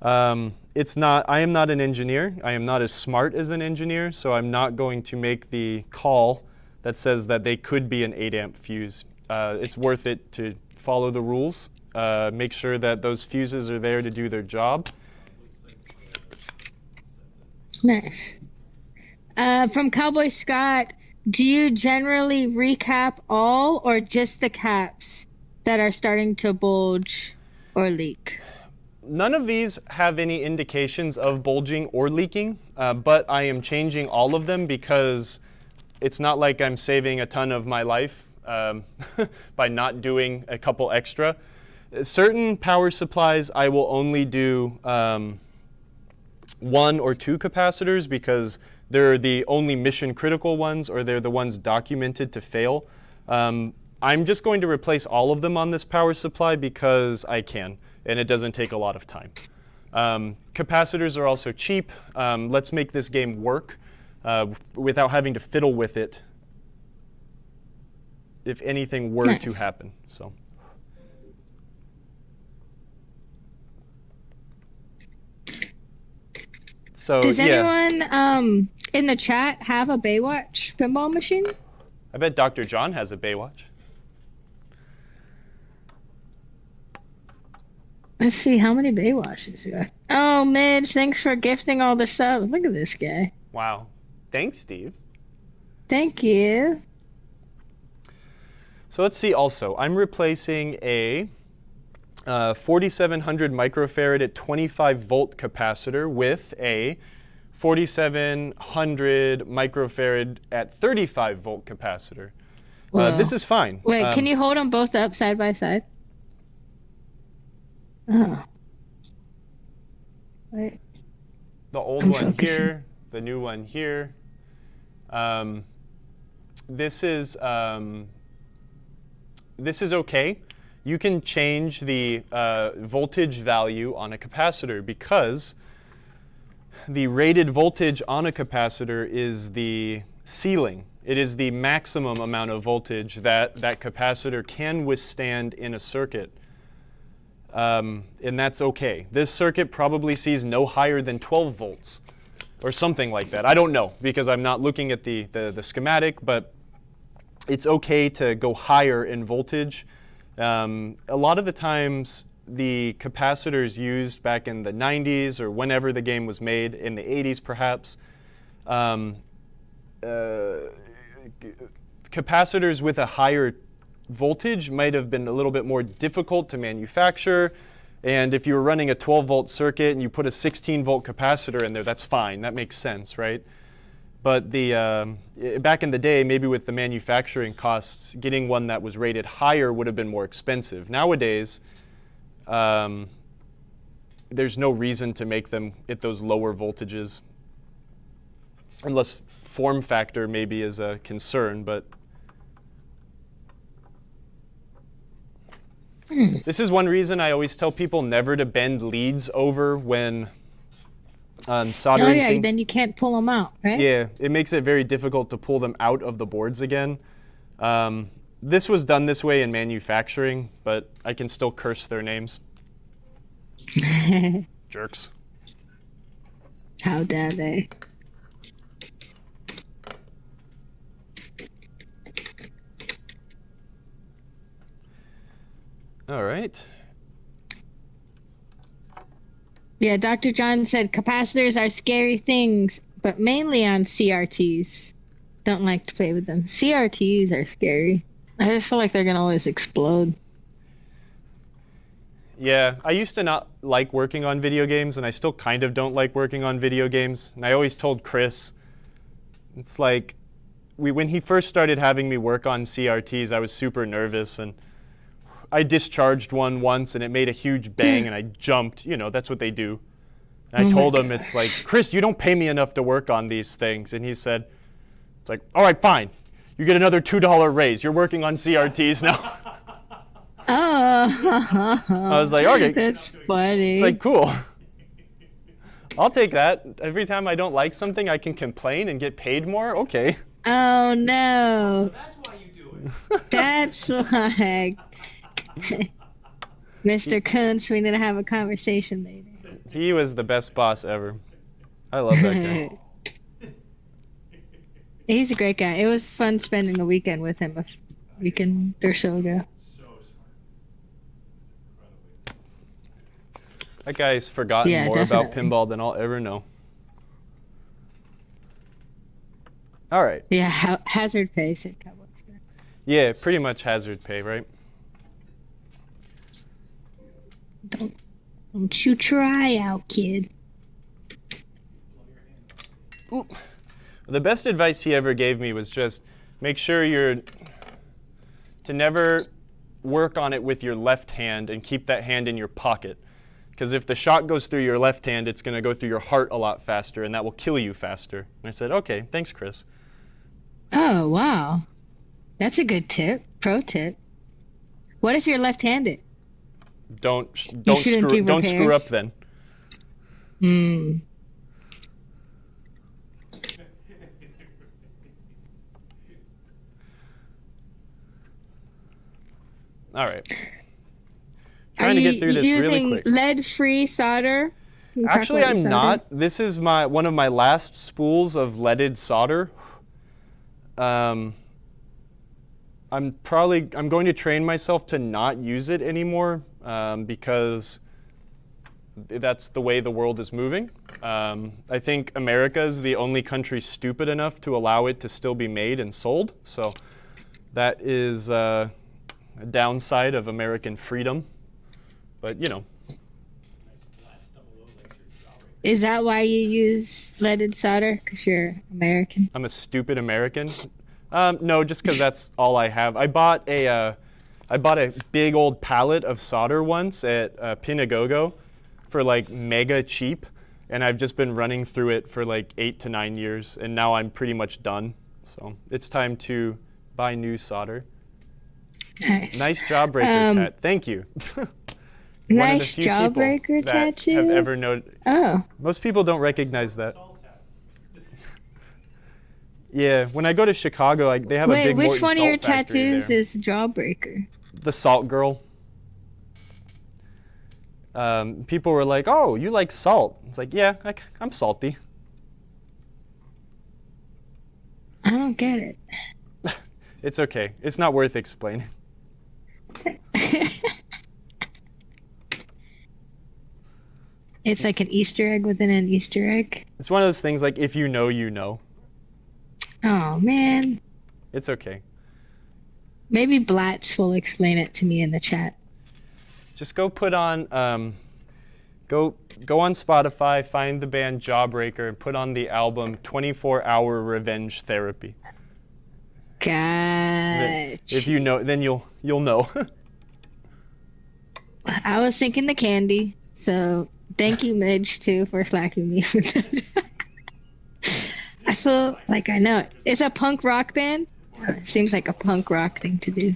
I am not an engineer. I am not as smart as an engineer, so I'm not going to make the call that says that they could be an 8 amp fuse. It's worth it to follow the rules, make sure that those fuses are there to do their job. Nice. From Cowboy Scott, do you generally recap all or just the caps that are starting to bulge or leak? None of these have any indications of bulging or leaking, but I am changing all of them because it's not like I'm saving a ton of my life by not doing a couple extra. Certain power supplies I will only do 1 or 2 capacitors because they're the only mission critical ones or they're the ones documented to fail. I'm just going to replace all of them on this power supply because I can, and it doesn't take a lot of time. Capacitors are also cheap. Let's make this game work without having to fiddle with it if anything were to happen. So does anyone in the chat have a Baywatch pinball machine? I bet Dr. John has a Baywatch. Let's see, how many Baywatches do I have? Oh, Midge, thanks for gifting all the subs. Look at this guy. Wow. Thanks, Steve. Thank you. So let's see also. I'm replacing a 4700 microfarad at 25 volt capacitor with a 4700 microfarad at 35 volt capacitor. This is fine. Wait, can you hold them both up side by side? Oh. Wait. The old one here, the new one here. This is okay. You can change the voltage value on a capacitor because the rated voltage on a capacitor is the ceiling. It is the maximum amount of voltage that that capacitor can withstand in a circuit. And that's okay. This circuit probably sees no higher than 12 volts or something like that. I don't know because I'm not looking at the schematic, but it's okay to go higher in voltage. A lot of the times, the capacitors used back in the 90s or whenever the game was made, in the 80s perhaps, capacitors with a higher voltage might have been a little bit more difficult to manufacture. And if you were running a 12-volt circuit and you put a 16-volt capacitor in there, that's fine. That makes sense, right? But back in the day, maybe with the manufacturing costs, getting one that was rated higher would have been more expensive. Nowadays, there's no reason to make them at those lower voltages, unless form factor maybe is a concern. But this is one reason I always tell people never to bend leads over when soldering oh yeah, things. then you can't pull them out, right? Yeah, it makes it very difficult to pull them out of the boards again. This was done this way in manufacturing, but I can still curse their names. Jerks. How dare they? All right. Yeah, Dr. John said capacitors are scary things, but mainly on CRTs. Don't like to play with them. CRTs are scary. I just feel like they're gonna always explode. Yeah, I used to not like working on video games, and I still kind of don't like working on video games. And I always told Chris, it's like, when he first started having me work on CRTs, I was super nervous, and I discharged one once, and it made a huge bang, and I jumped. You know, that's what they do. And I told him, it's like, Chris, you don't pay me enough to work on these things. And he said, it's like, all right, fine. You get another $2 raise. You're working on CRTs now. Oh. I was like, okay. That's funny. It's like, cool. I'll take that. Every time I don't like something, I can complain and get paid more. Okay. Oh, no. So that's why you do it. That's why. Mr. Kuntz, we need to have a conversation later. He was the best boss ever. I love that guy. He's a great guy. It was fun spending the weekend with him a weekend or so ago. So smart. Incredibly. That guy's forgotten more about definitely. pinball than I'll ever know. All right. Yeah, hazard pay, said Cowboys. Yeah, pretty much hazard pay, right? Don't you try out, kid. Ooh. The best advice he ever gave me was just make sure to never work on it with your left hand and keep that hand in your pocket. Because if the shot goes through your left hand, it's going to go through your heart a lot faster, and that will kill you faster. And I said, okay, thanks, Chris. Oh, wow. That's a good tip. Pro tip. What if you're left-handed? Don't shouldn't screw do up repairs. then. All right. Trying to get through this really quick. Using lead-free solder? Can you talk Actually, about I'm your not. This is one of my last spools of leaded solder. I'm going to train myself to not use it anymore because that's the way the world is moving. I think America is the only country stupid enough to allow it to still be made and sold. So that is a downside of American freedom. But, you know. Is that why you use leaded solder? Because you're American? I'm a stupid American. No, just because that's all I have. I bought a big old pallet of solder once at Pinagogo for like mega cheap, and I've just been running through it for like 8 to 9 years, and now I'm pretty much done. So it's time to buy new solder. Nice jawbreaker tat. Thank you. Nice jawbreaker tattoo? Have ever noted. Oh. Most people don't recognize that. Yeah, when I go to Chicago, they have a big Wait, which Morton one of your salt factory tattoos there. is jawbreaker? The Salt Girl. People were like, "Oh, you like salt?" It's like, "Yeah, I'm salty." I don't get it. It's okay. It's not worth explaining. It's like an Easter egg within an Easter egg. It's one of those things like, if you know, you know. Oh, man. It's okay. Maybe Blatz will explain it to me in the chat. Just go put on, go on Spotify, find the band Jawbreaker, and put on the album 24-Hour Revenge Therapy. Gotcha. If you know, then you'll know. I was thinking The Candy, so thank you, Midge, too, for slacking me with that. I feel like I know it. It's a punk rock band. It seems like a punk rock thing to do.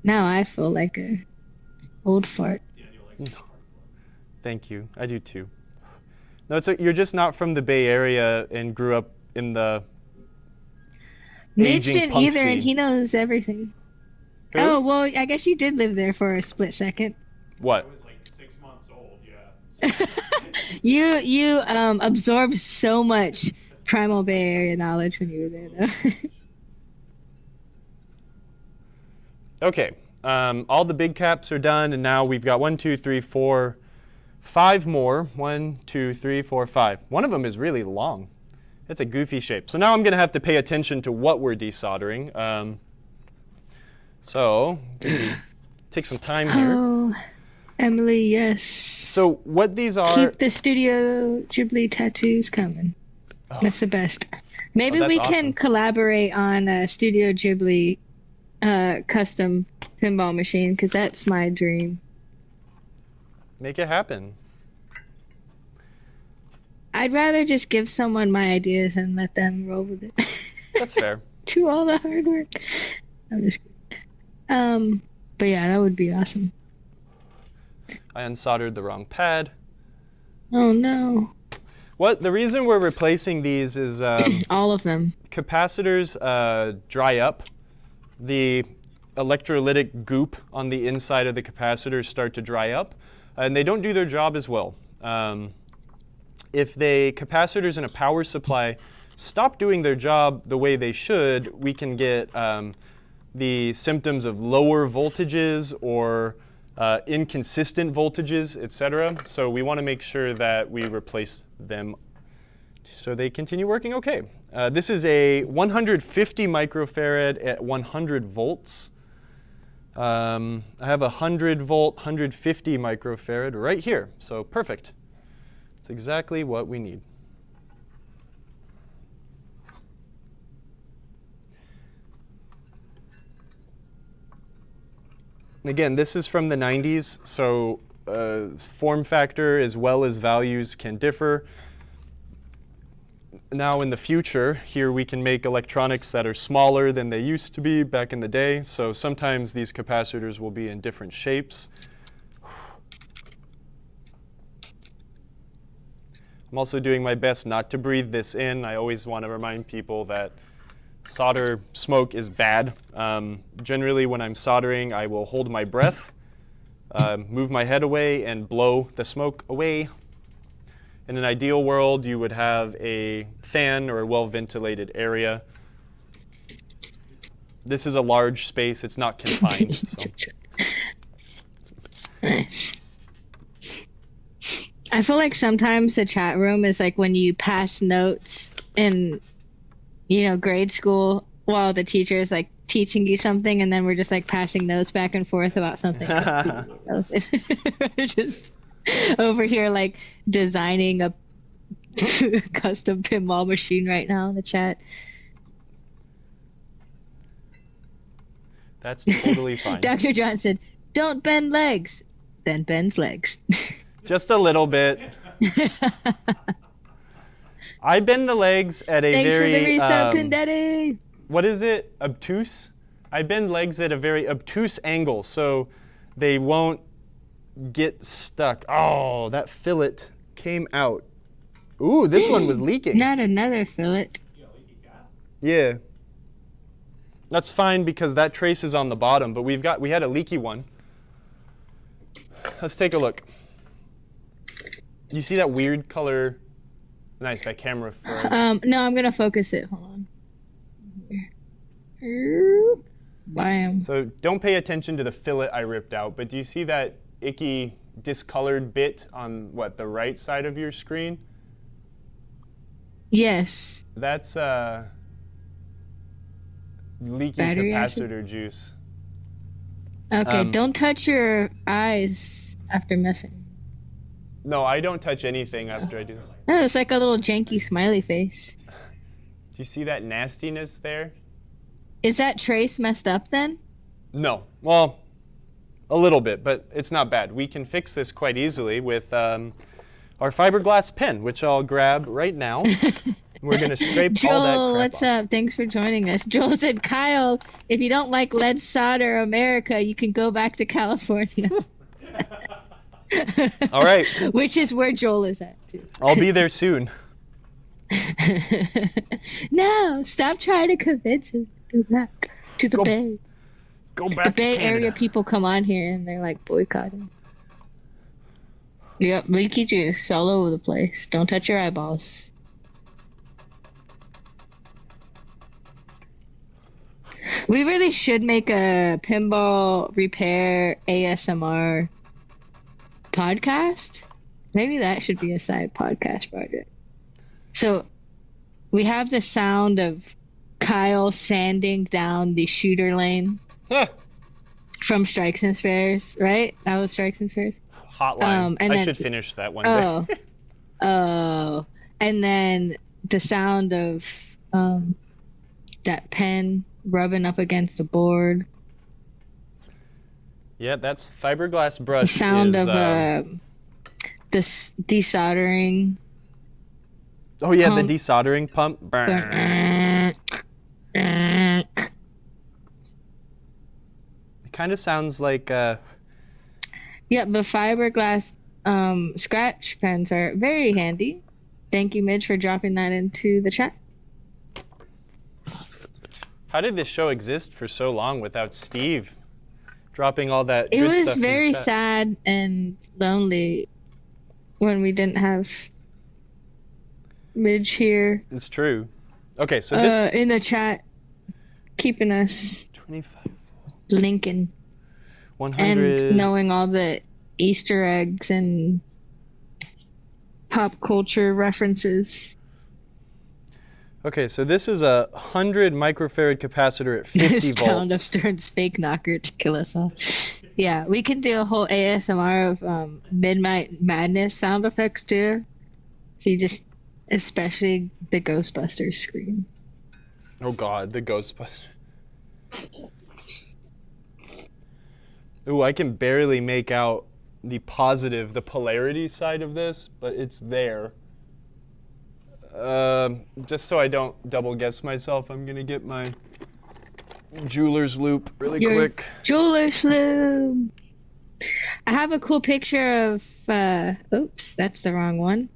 Now I feel like a old fart. Thank you. I do too. No, you're just not from the Bay Area and grew up in the Midge aging didn't punk either, scene. and he knows everything. Who? Oh, well, I guess you did live there for a split second. What? I was like 6 months old, yeah. You absorbed so much Primal Bay Area knowledge when you were there, though. Okay, all the big caps are done, and now we've got 1, 2, 3, 4, 5 more. 1, 2, 3, 4, 5. One of them is really long. It's a goofy shape. So now I'm going to have to pay attention to what we're desoldering. So take some time here. Oh, Emily, yes. So what these are... Keep the Studio Ghibli tattoos coming. Oh. That's the best. Maybe that's we awesome. can collaborate on a Studio Ghibli custom pinball machine, because that's my dream. Make it happen. I'd rather just give someone my ideas and let them roll with it. That's fair. Do all the hard work. I'm just kidding. But yeah, that would be awesome. I unsoldered the wrong pad. Oh no. The reason we're replacing these is All of them. capacitors dry up. The electrolytic goop on the inside of the capacitors start to dry up, and they don't do their job as well. If the capacitors in a power supply stop doing their job the way they should, we can get the symptoms of lower voltages or inconsistent voltages, etc. So we want to make sure that we replace them so they continue working okay. This is a 150 microfarad at 100 volts. I have a 100 volt, 150 microfarad right here, so perfect. It's exactly what we need. Again, this is from the 90s, so form factor as well as values can differ. Now in the future, here we can make electronics that are smaller than they used to be back in the day, so sometimes these capacitors will be in different shapes. I'm also doing my best not to breathe this in. I always want to remind people that solder smoke is bad. Generally, when I'm soldering, I will hold my breath, move my head away, and blow the smoke away. In an ideal world, you would have a fan or a well-ventilated area. This is a large space. It's not confined. So. Nice. I feel like sometimes the chat room is like when you pass notes in, grade school while the teacher is like teaching you something, and then we're just like passing notes back and forth about something. Just over here like designing a custom pinball machine right now in the chat. That's totally fine. Dr. John said, "Don't bend legs." Then bends legs. Just a little bit. I bend the legs at a Thanks very... for the resub, Pindaddy. What is it? Obtuse? I bend legs at a very obtuse angle, so they won't get stuck. Oh, that fillet came out. Ooh, this one was leaking. Not another fillet. Yeah. That's fine because that trace is on the bottom, but we had a leaky one. Let's take a look. You see that weird color? Nice, that camera froze. No, I'm gonna focus it. Hold on. Bam. So don't pay attention to the fillet I ripped out, but do you see that icky discolored bit on the right side of your screen? Yes. That's leaky Battery capacitor juice. Okay, don't touch your eyes after messing. No, I don't touch anything after I do this. Oh, it's like a little janky smiley face. Do you see that nastiness there? Is that trace messed up then? No. Well, a little bit, but it's not bad. We can fix this quite easily with our fiberglass pen, which I'll grab right now. We're going to scrape Joel, all that crap what's off. up? Thanks for joining us. Joel said, "Kyle, if you don't like lead solder America, you can go back to California." All right. Which is where Joel is at, too. I'll be there soon. No, stop trying to convince us to go back to the Bay. Go back The to Bay Canada. Area people come on here and they're like boycotting. Yep, leaky juice all over the place. Don't touch your eyeballs. We really should make a pinball repair ASMR podcast. Maybe that should be a side podcast project. So we have the sound of Kyle sanding down the shooter lane from Strikes and Spares, right? That was Strikes and Spares. Hotline. And I then, should finish that one day. oh, and then the sound of that pen rubbing up against a board. Yeah, that's fiberglass brush. The sound is, of this desoldering. Oh yeah, pump. the desoldering pump. It kind of sounds like. Yeah, the fiberglass scratch pens are very handy. Thank you, Midge, for dropping that into the chat. How did this show exist for so long without Steve dropping all that? It good was stuff in the very chat? sad and lonely when we didn't have Midge here. It's true. Okay, so this In the chat, keeping us 25, linking 100. and knowing all the Easter eggs and pop culture references. Okay, so this is a 100 microfarad capacitor at 50 This sound of volts. Stern's fake knocker to kill us all. Yeah, we can do a whole ASMR of Midnight Madness sound effects too. So you just, especially the Ghostbusters scream. Oh God, the Ghostbusters. Ooh, I can barely make out the positive, the polarity side of this, but it's there. Just so I don't double guess myself, I'm gonna get my jeweler's loop really Your quick. Jeweler's Loop. I have a cool picture of, oops, that's the wrong one.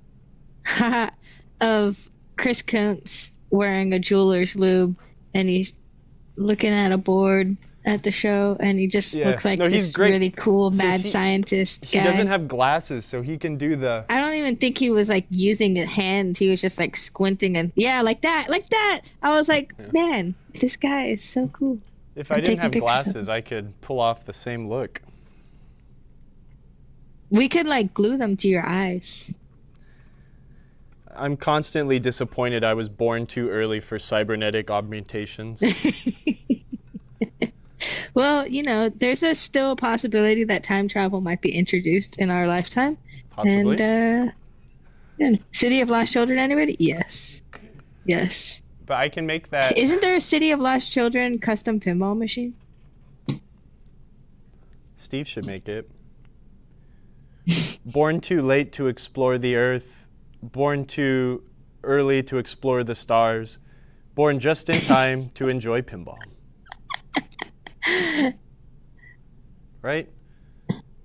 Of Chris Kuntz wearing a jeweler's lube, and he's looking at a board at the show, and he just looks like No, he's this great. really cool So mad he- scientist He guy. doesn't have glasses, so he can do the. I don't even think he was like using a hand. He was just like squinting and like that. I was like, man, this guy is so cool. If I'm I didn't taking have pictures of glasses, I could pull off the same look. We could like glue them to your eyes. I'm constantly disappointed I was born too early for cybernetic augmentations. Well, you know, there's still a possibility that time travel might be introduced in our lifetime. Possibly. And City of Lost Children, anybody? Yes. Yes. But I can make that. Isn't there a City of Lost Children custom pinball machine? Steve should make it. Born too late to explore the earth. Born too early to explore the stars. Born just in time to enjoy pinball. Right?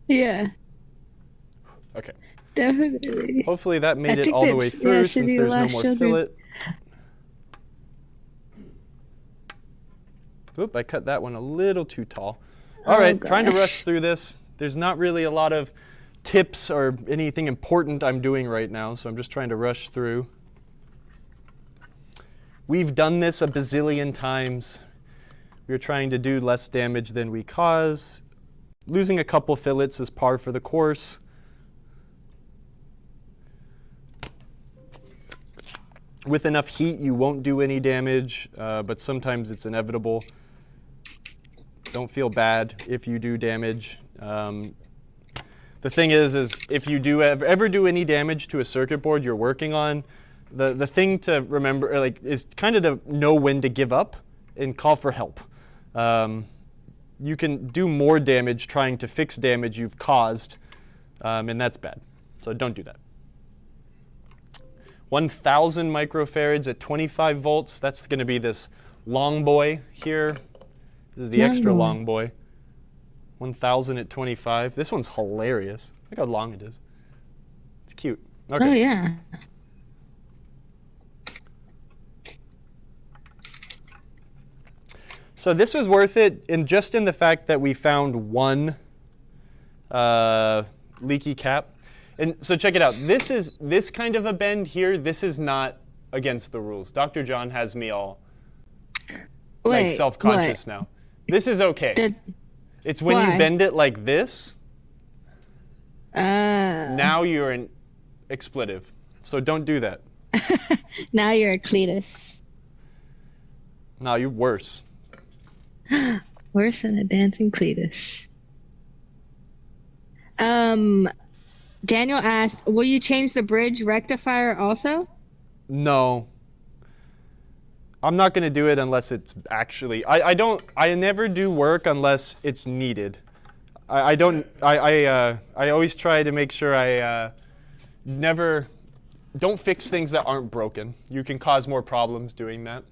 Yeah, Okay. definitely. Hopefully that I made it think all the way that's- through yeah, since City of there's no Lost more Children. fillet. Oop, I cut that one a little too tall. All right, trying to gosh. rush through this. There's not really a lot of tips or anything important I'm doing right now, so I'm just trying to rush through. We've done this a bazillion times. We're trying to do less damage than we cause. Losing a couple fillets is par for the course. With enough heat, you won't do any damage, but sometimes it's inevitable. Don't feel bad if you do damage. The thing is if you do ever do any damage to a circuit board you're working on, the thing to remember is kind of to know when to give up and call for help. You can do more damage trying to fix damage you've caused, and that's bad. So don't do that. 1,000 microfarads at 25 volts. That's going to be this long boy here. This is the extra long boy. 1,000 at 25. This one's hilarious. Look how long it is. It's cute. Okay. Oh yeah. So this was worth it, and just in the fact that we found one leaky cap. And so check it out. This kind of a bend here, this is not against the rules. Dr. John has me all like self-conscious now. This is okay. It's when you bend it like this. Now you're an expletive. So don't do that. Now you're a Cletus. No, you're worse. Worse than a dancing Cletus. Daniel asked, will you change the bridge rectifier also? No. I'm not going to do it unless it's actually... I never do work unless it's needed. I always try to make sure I don't fix things that aren't broken. You can cause more problems doing that.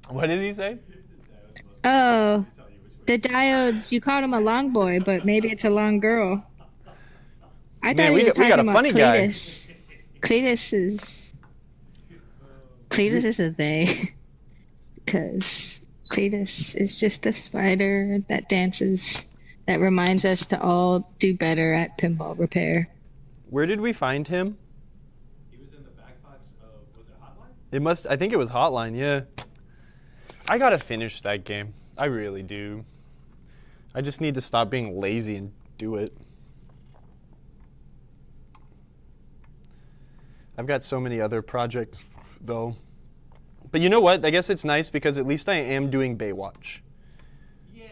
What did he say? Oh, the diodes, you called him a long boy, but maybe it's a long girl. I thought he was talking about Cletus. Cletus is a they. Because Cletus is just a spider that dances, that reminds us to all do better at pinball repair. Where did we find him? He was in the back box of, was it Hotline? I think it was Hotline, yeah. I gotta finish that game. I really do. I just need to stop being lazy and do it. I've got so many other projects, though. But you know what? I guess it's nice because at least I am doing Baywatch. Yeah.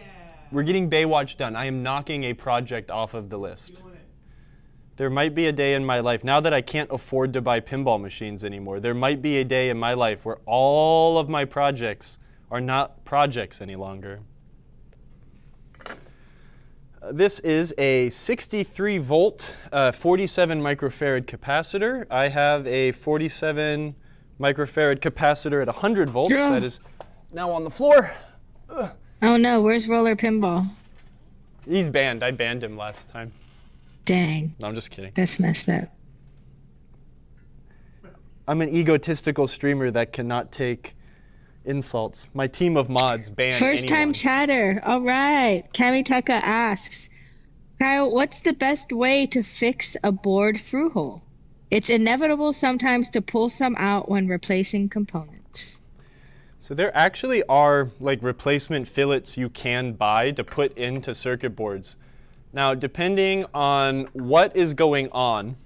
We're getting Baywatch done. I am knocking a project off of the list. Doing it. There might be a day in my life, now that I can't afford to buy pinball machines anymore, there might be a day in my life where all of my projects are not projects any longer. This is a 63 volt, 47 microfarad capacitor. I have a 47 microfarad capacitor at 100 volts. Yeah. That is now on the floor. Ugh. Oh no, where's Roller Pinball? He's banned. I banned him last time. Dang. No, I'm just kidding. That's messed up. I'm an egotistical streamer that cannot take insults. My team of mods ban First time anyone. chatter. All right. Kamitaka asks, Kyle, what's the best way to fix a board through hole? It's inevitable sometimes to pull some out when replacing components. So there actually are like replacement fillets you can buy to put into circuit boards. Now, depending on what is going on,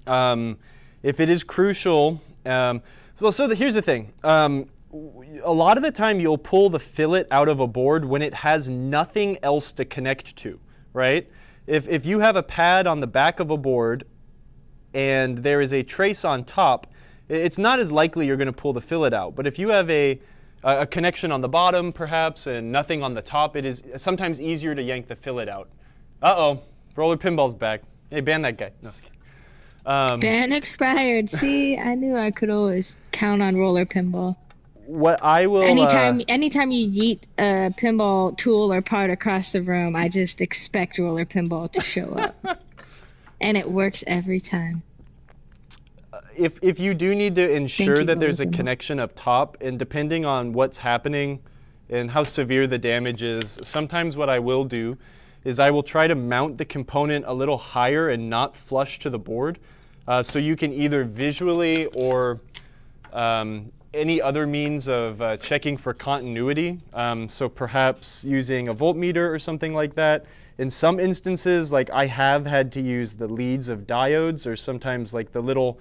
if it is crucial, here's the thing. A lot of the time you'll pull the fillet out of a board when it has nothing else to connect to, right? If you have a pad on the back of a board and there is a trace on top, it's not as likely you're going to pull the fillet out. But if you have a connection on the bottom, perhaps, and nothing on the top, it is sometimes easier to yank the fillet out. Uh-oh, Roller Pinball's back. Hey, ban that guy. No, just kidding. Ban expired. See, I knew I could always count on Roller Pinball. What I will... Anytime you yeet a pinball tool or part across the room, I just expect Roller Pinball to show up. And it works every time. If you do need to ensure that there's a Roller Pinball. connection up top, and depending on what's happening and how severe the damage is, sometimes what I will do is I will try to mount the component a little higher and not flush to the board. So you can either visually or any other means of checking for continuity. So perhaps using a voltmeter or something like that. In some instances, like I have had to use the leads of diodes, or sometimes like the little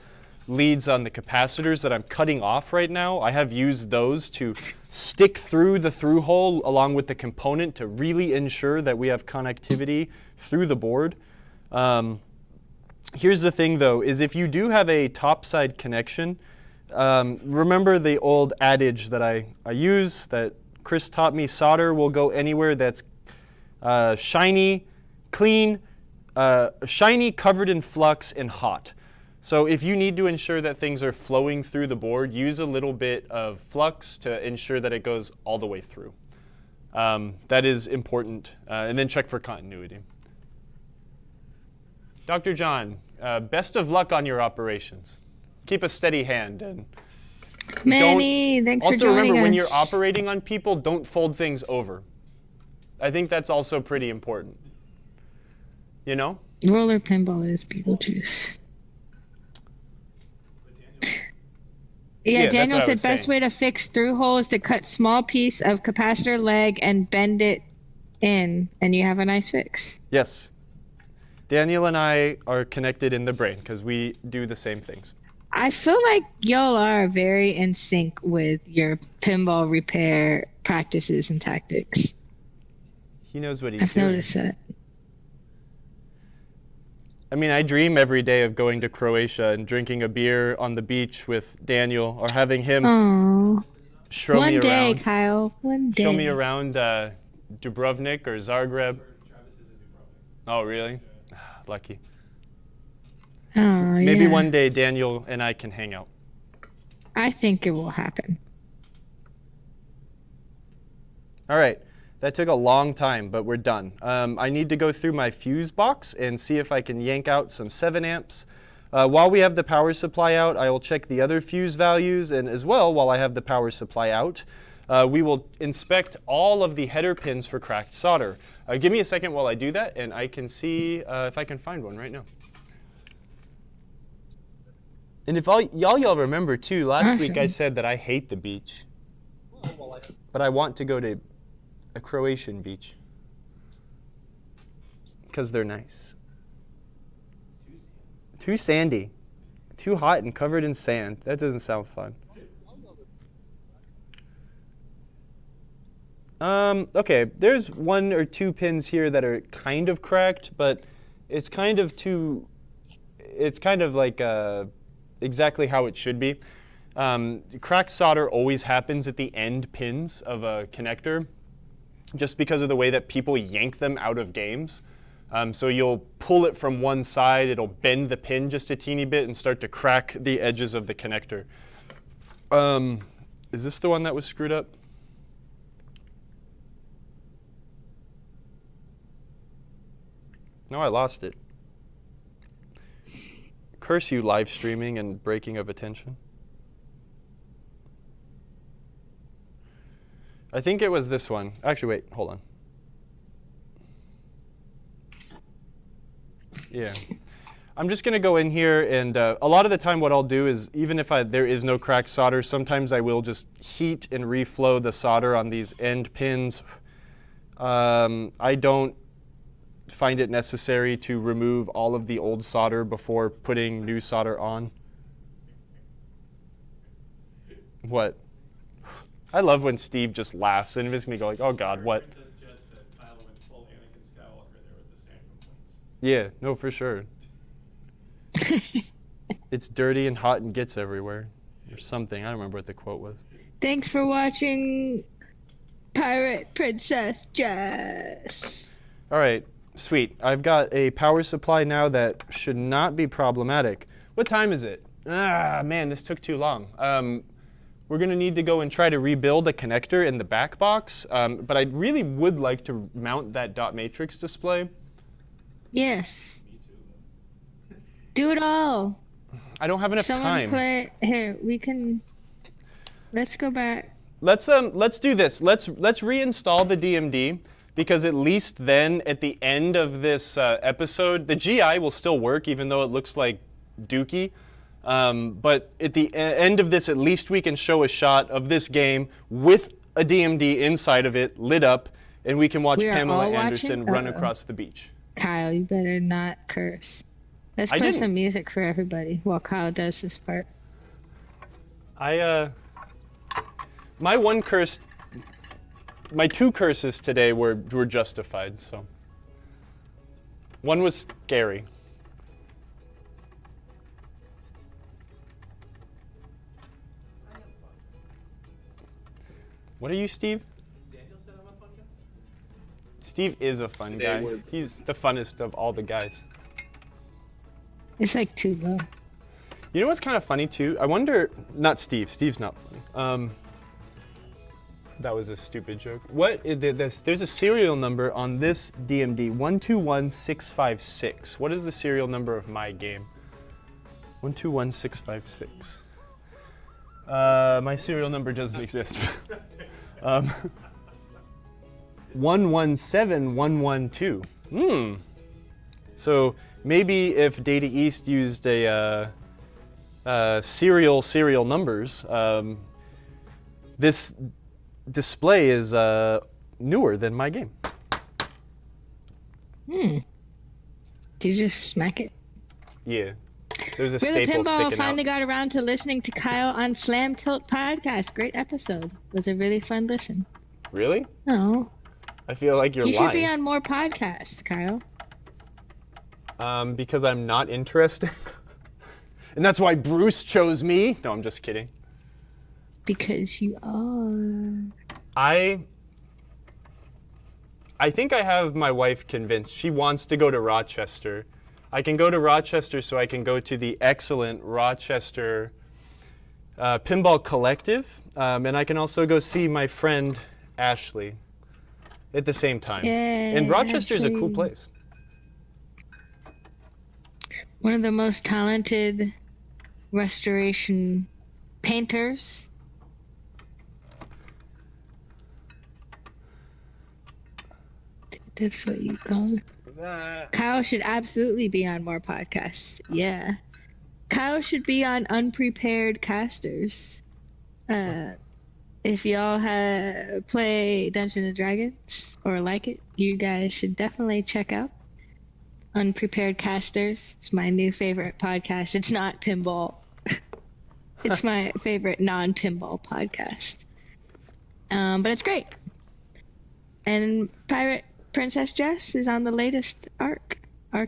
leads on the capacitors that I'm cutting off right now. I have used those to stick through the through hole along with the component to really ensure that we have connectivity through the board. Here's the thing though, is if you do have a topside connection, remember the old adage that I use, that Chris taught me: solder will go anywhere that's shiny, clean, shiny, covered in flux, and hot. So if you need to ensure that things are flowing through the board, use a little bit of flux to ensure that it goes all the way through. That is important. And then check for continuity. Dr. John, best of luck on your operations. Keep a steady hand. And Manny, thanks for joining us. also remember, when you're operating on people, don't fold things over. I think that's also pretty important. You know? Roller pinball is Beetlejuice. Yeah, that's Daniel what I said was best saying. way to fix through hole is to cut small piece of capacitor leg and bend it in, and you have a nice fix. Yes. Daniel and I are connected in the brain because we do the same things. I feel like y'all are very in sync with your pinball repair practices and tactics. He knows what he's I've doing. noticed that. I mean, I dream every day of going to Croatia and drinking a beer on the beach with Daniel, or having him Aww. show me One day, around. Kyle. One day. Show me around Dubrovnik or Zagreb. Travis is in Dubrovnik. Oh, really? Lucky. Oh, Maybe yeah. one day Daniel and I can hang out. I think it will happen. All right. That took a long time, but we're done. I need to go through my fuse box and see if I can yank out some 7 amps. While we have the power supply out, I will check the other fuse values, and as well, while I have the power supply out, we will inspect all of the header pins for cracked solder. Give me a second while I do that, and I can see if I can find one right now. And if y'all remember too, last week I Awesome. said that I hate the beach, but I want to go to a Croatian beach because they're nice. Too sandy, too hot and covered in sand. That doesn't sound fun. Okay, there's 1 or 2 pins here that are kind of cracked, but it's kind of like exactly how it should be. Cracked solder always happens at the end pins of a connector, just because of the way that people yank them out of games. So you'll pull it from one side, it'll bend the pin just a teeny bit and start to crack the edges of the connector. Is this the one that was screwed up? No, I lost it. Curse you, live streaming and breaking of attention. I think it was this one. Actually, wait, hold on. Yeah. I'm just going to go in here, and a lot of the time what I'll do is, even if there is no cracked solder, sometimes I will just heat and reflow the solder on these end pins. I don't find it necessary to remove all of the old solder before putting new solder on. What? I love when Steve just laughs and it makes me go like, oh God, what? Princess Jess said Kyle went full Anakin Skywalker there with the sand complaints. Yeah, no, for sure. It's dirty and hot and gets everywhere. Or something. I don't remember what the quote was. Thanks for watching Pirate Princess Jess. All right, sweet. I've got a power supply now that should not be problematic. What time is it? Ah, man, this took too long. We're going to need to go and try to rebuild a connector in the back box, but I really would like to mount that dot matrix display. Yes. Do it all. I don't have enough Someone time. play here. We can. Let's go back. Let's do this. Let's reinstall the DMD, because at least then at the end of this episode, the GI will still work even though it looks like dookie. But at the end of this, at least we can show a shot of this game with a DMD inside of it, lit up, and we can watch We are Pamela all Anderson watching? run Uh-oh. across the beach. Kyle, you better not curse. Let's I play didn't. some music for everybody while Kyle does this part. My 2 curses today were justified, so. One was scary. What are you, Steve? Daniel said I'm a fun guy. Steve is a fun guy. He's the funnest of all the guys. It's like too low. You know what's kind of funny too? I wonder, not Steve. Steve's not funny. That was a stupid joke. What is this? There's a serial number on this DMD, 121656. What is the serial number of my game? 121656. My serial number doesn't exist. 117112. So maybe if Data East used a serial numbers, this display is newer than my game. Did you just smack it? Yeah. There's a Really staple Pinball sticking finally out. got around to listening to Kyle on Slam Tilt podcast. Great episode. It was a really fun listen. Really? Oh. I feel like you're You lying. should be on more podcasts, Kyle. Because I'm not interested. And that's why Bruce chose me. No, I'm just kidding. Because you are. I think I have my wife convinced. She wants to go to Rochester. I can go to Rochester so I can go to the excellent Rochester Pinball Collective. And I can also go see my friend Ashley at the same time. Yay, and Rochester's a cool Ashley. place. One of the most talented restoration painters. That's what you call it. Kyle should absolutely be on more podcasts. Yeah. Kyle should be on Unprepared Casters. If y'all play Dungeons and Dragons or like it, you guys should definitely check out Unprepared Casters. It's my new favorite podcast. It's not pinball. It's my favorite non-pinball podcast. But it's great. And Pirate Princess Jess is on the latest Arc 9. Borrow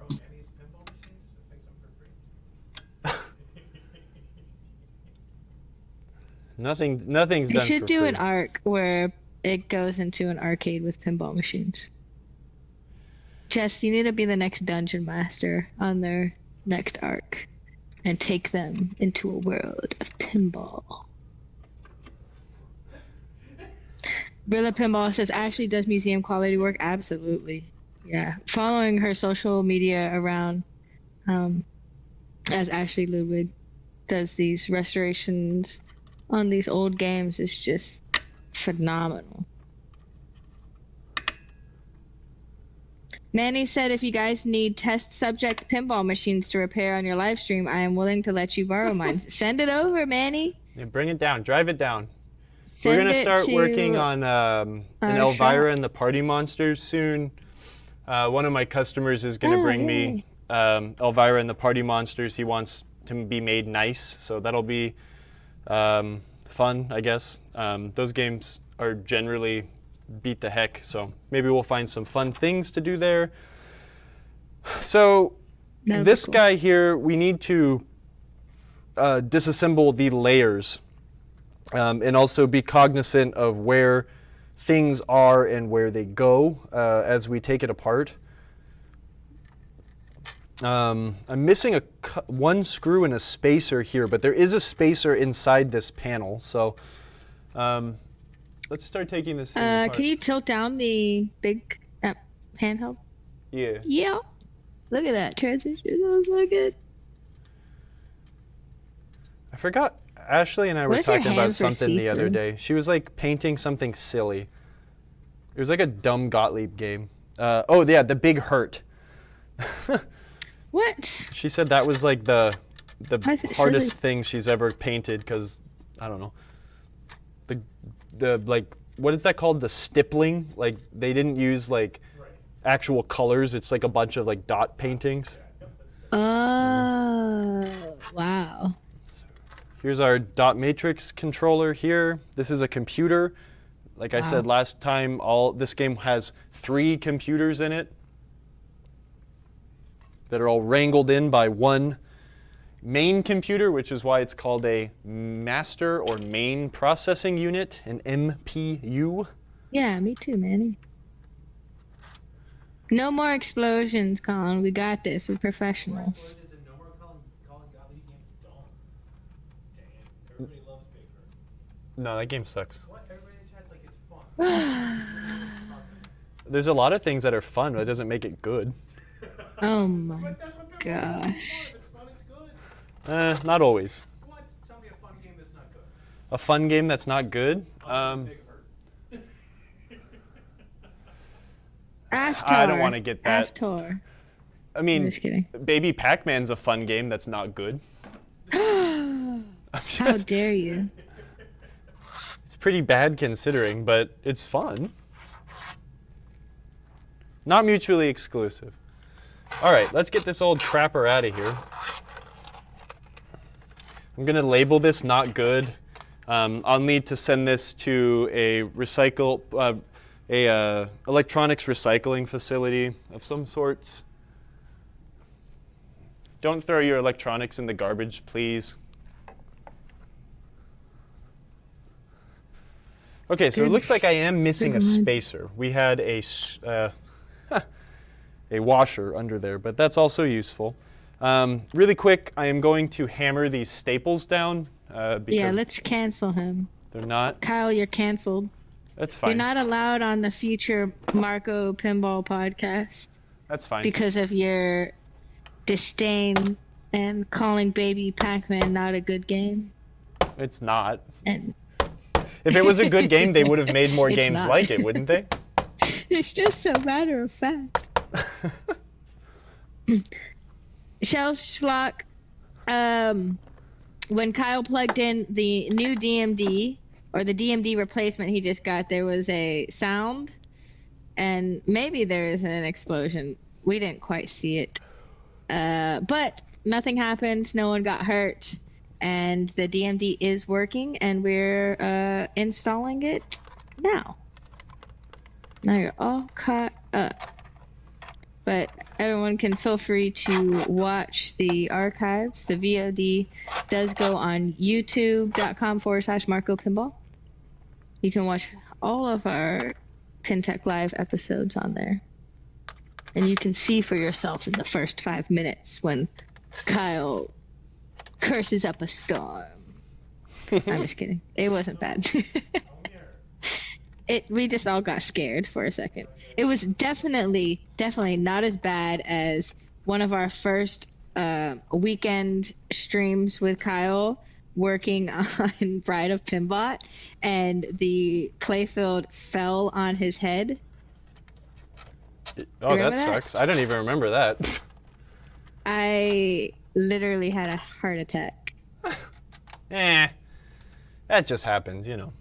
Kenny's pinball machines and fix them for free. Nothing's They done should for do free. an arc where it goes into an arcade with pinball machines. Jess, you need to be the next dungeon master on their next arc and take them into a world of pinball. Brilla Pinball says Ashley does museum quality work. Absolutely. Yeah. Following her social media around as Ashley Ludwig does these restorations on these old games is just phenomenal. Manny said if you guys need test subject pinball machines to repair on your live stream, I am willing to let you borrow mine. Send it over, Manny. Yeah, bring it down. Drive it down. Send We're going to it start to working on an our Elvira shop. and the Party Monsters soon. One of my customers is going to bring me Elvira and the Party Monsters. He wants to be made nice, so that'll be fun, I guess. Those games are generally beat the heck, so maybe we'll find some fun things to do there. So That'll be this cool. guy here, we need to disassemble the layers. And also be cognizant of where things are and where they go as we take it apart. I'm missing one screw and a spacer here, but there is a spacer inside this panel. So let's start taking this thing apart. Can you tilt down the big handheld? Yeah. Yeah. Look at that transition. That was so good. I forgot. Ashley and I What were if your talking about hands were something the other see-through? day. She was like painting something silly. It was like a dumb Gottlieb game. Oh yeah, the Big Hurt. What? She said that was like the Why is it hardest silly? thing she's ever painted because I don't know. The like what is that called? The stippling? Like they didn't use like actual colors. It's like a bunch of like dot paintings. Oh, wow. Here's our dot matrix controller here. This is a computer. Like I said last time, this game has 3 computers in it that are all wrangled in by one main computer, which is why it's called a master or main processing unit, an MPU. Yeah, me too, Manny. No more explosions, Colin. We got this. We're professionals. Explosions and no more calling Gottlieb games dumb. Dang it. Everybody loves Big Hurt. No, that game sucks. What? Everybody in the chat's like, it's fun. There's a lot of things that are fun, but it doesn't make it good. Oh my But that's what people want. gosh. If it's fun, it's good. Not always. What? Tell me a fun game that's not good. A fun game that's not good. Other than Big Hurt. After. I don't want to get that. After. I mean, I'm just kidding. Baby Pac-Man's a fun game that's not good. How dare you? It's pretty bad considering, but it's fun. Not mutually exclusive. All right, let's get this old crapper out of here. I'm gonna label this not good. I'll need to send this to a electronics recycling facility of some sorts. Don't throw your electronics in the garbage, please. Okay, so it looks like I am missing a spacer. We had a washer under there, but that's also useful. Really quick, I am going to hammer these staples down. Yeah, let's cancel him. They're not. Kyle, you're canceled. That's fine. You're not allowed on the future Marco Pinball podcast. That's fine. Because of your disdain and calling Baby Pac-Man not a good game. It's not. And if it was a good game, they would have made more games not. like it, wouldn't they? It's just so matter of fact. Shell Schlock, when Kyle plugged in the new DMD, or the DMD replacement he just got, there was a sound, and maybe there is an explosion. We didn't quite see it. But nothing happened, no one got hurt, and the DMD is working, and we're installing it now. Now you're all caught up. But everyone can feel free to watch the archives. The VOD does go on youtube.com/Marco Pinball. You can watch all of our PinTech Live episodes on there. And you can see for yourself in the first 5 minutes when Kyle curses up a storm. I'm just kidding. It wasn't bad. We just all got scared for a second. It was definitely not as bad as one of our first weekend streams with Kyle working on Bride of Pinbot, and the playfield fell on his head. Oh, that sucks. I don't even remember that. I literally had a heart attack. That just happens, you know.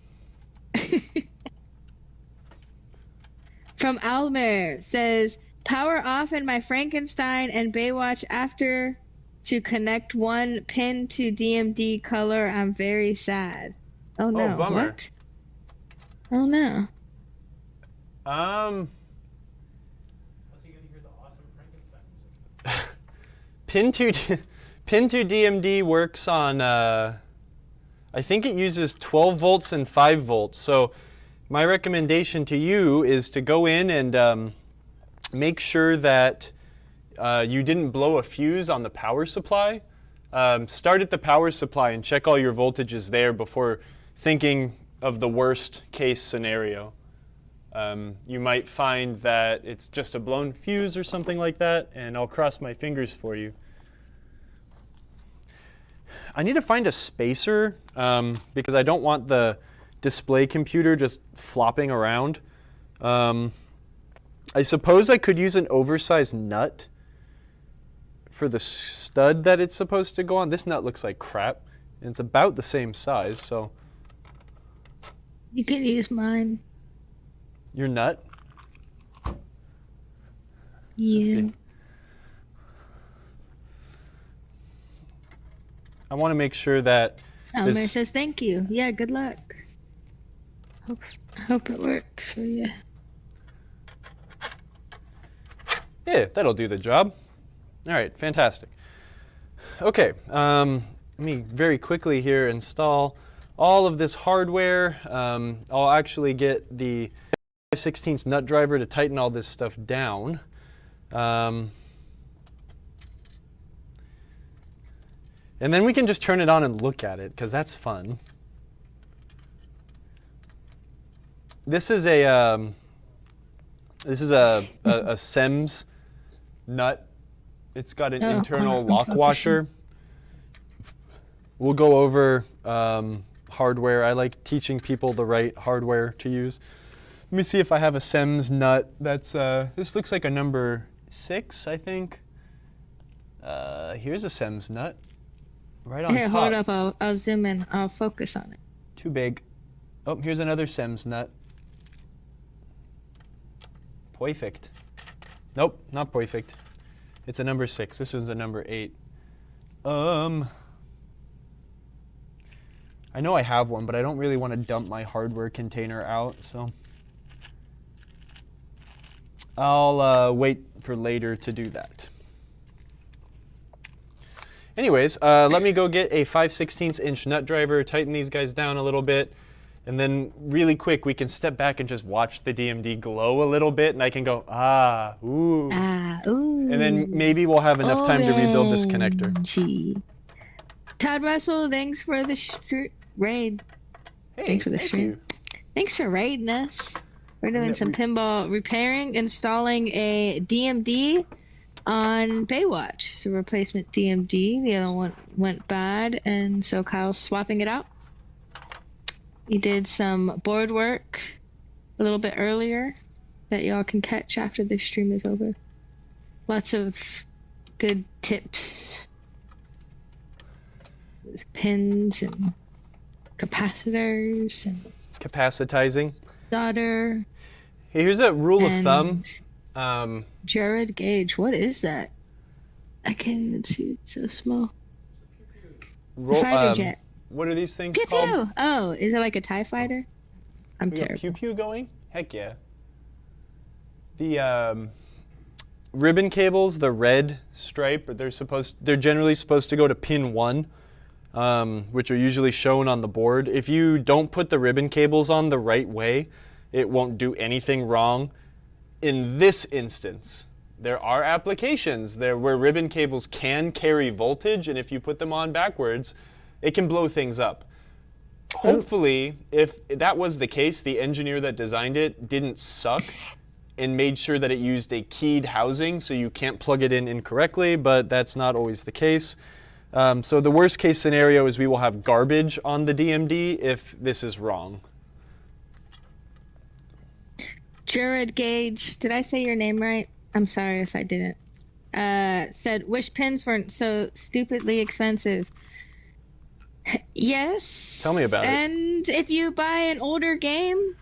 From Almer says, power off in my Frankenstein and Baywatch after to connect one pin to DMD color. I'm very sad. Oh no. Oh, bummer. What? Oh no. Unless you get to hear the awesome Frankenstein music. Pin to DMD works on, I think it uses 12 volts and 5 volts. So my recommendation to you is to go in and make sure that you didn't blow a fuse on the power supply. Start at the power supply and check all your voltages there before thinking of the worst case scenario. You might find that it's just a blown fuse or something like that, and I'll cross my fingers for you. I need to find a spacer because I don't want the display computer just flopping around. I suppose I could use an oversized nut for the stud that it's supposed to go on. This nut looks like crap, and it's about the same size, so. You can use mine. Your nut? Yeah. I want to make sure that Elmer says thank you. Yeah, good luck. Hope it works for you. Yeah, that'll do the job. All right, fantastic. Okay, let me very quickly here install all of this hardware. I'll actually get the 5/16 nut driver to tighten all this stuff down. And then we can just turn it on and look at it, because that's fun. This is a SEMS nut. It's got an internal lock washer. We'll go over hardware. I like teaching people the right hardware to use. Let me see if I have a SEMS nut. That's this looks like a number 6, I think. Here's a SEMS nut. Right on Here, top. hold up. I'll zoom in. I'll focus on it. Too big. Oh, here's another SEMS nut. Perfect. Nope, not perfect. It's a number 6. This is a number 8. I know I have one, but I don't really want to dump my hardware container out, so I'll wait for later to do that. Anyways, let me go get a 5/16 inch nut driver, tighten these guys down a little bit, and then really quick we can step back and just watch the DMD glow a little bit, and I can go, ah, ooh. Ah, ooh. And then maybe we'll have enough time to rebuild this connector. Orangey. Todd Russell, thanks for the raid. Hey, Thanks for the thank stream. you. Thanks for raiding us. We're doing some pinball repairing, installing a DMD on Baywatch. So replacement DMD. The other one went bad, and so Kyle's swapping it out. He did some board work a little bit earlier that y'all can catch after this stream is over. Lots of good tips with pins and capacitors and Capacitizing. solder. Hey, here's a rule of And thumb. Jared Gauge, what is that? I can't even see it, so small. Fighter jet. What are these things Pew called? pew! Oh, is it like a TIE fighter? I'm We got terrible. pew pew going? Heck yeah. The ribbon cables, the red stripe, they're generally supposed to go to pin 1, which are usually shown on the board. If you don't put the ribbon cables on the right way, it won't do anything wrong. In this instance, there are applications there where ribbon cables can carry voltage, and if you put them on backwards, it can blow things up. Hopefully, if that was the case, the engineer that designed it didn't suck and made sure that it used a keyed housing so you can't plug it in incorrectly, but that's not always the case. So the worst case scenario is we will have garbage on the DMD if this is wrong. Jared Gauge, did I say your name right? I'm sorry if I didn't. Said, wish pins weren't so stupidly expensive. Yes. Tell me about it. And if you buy an older game,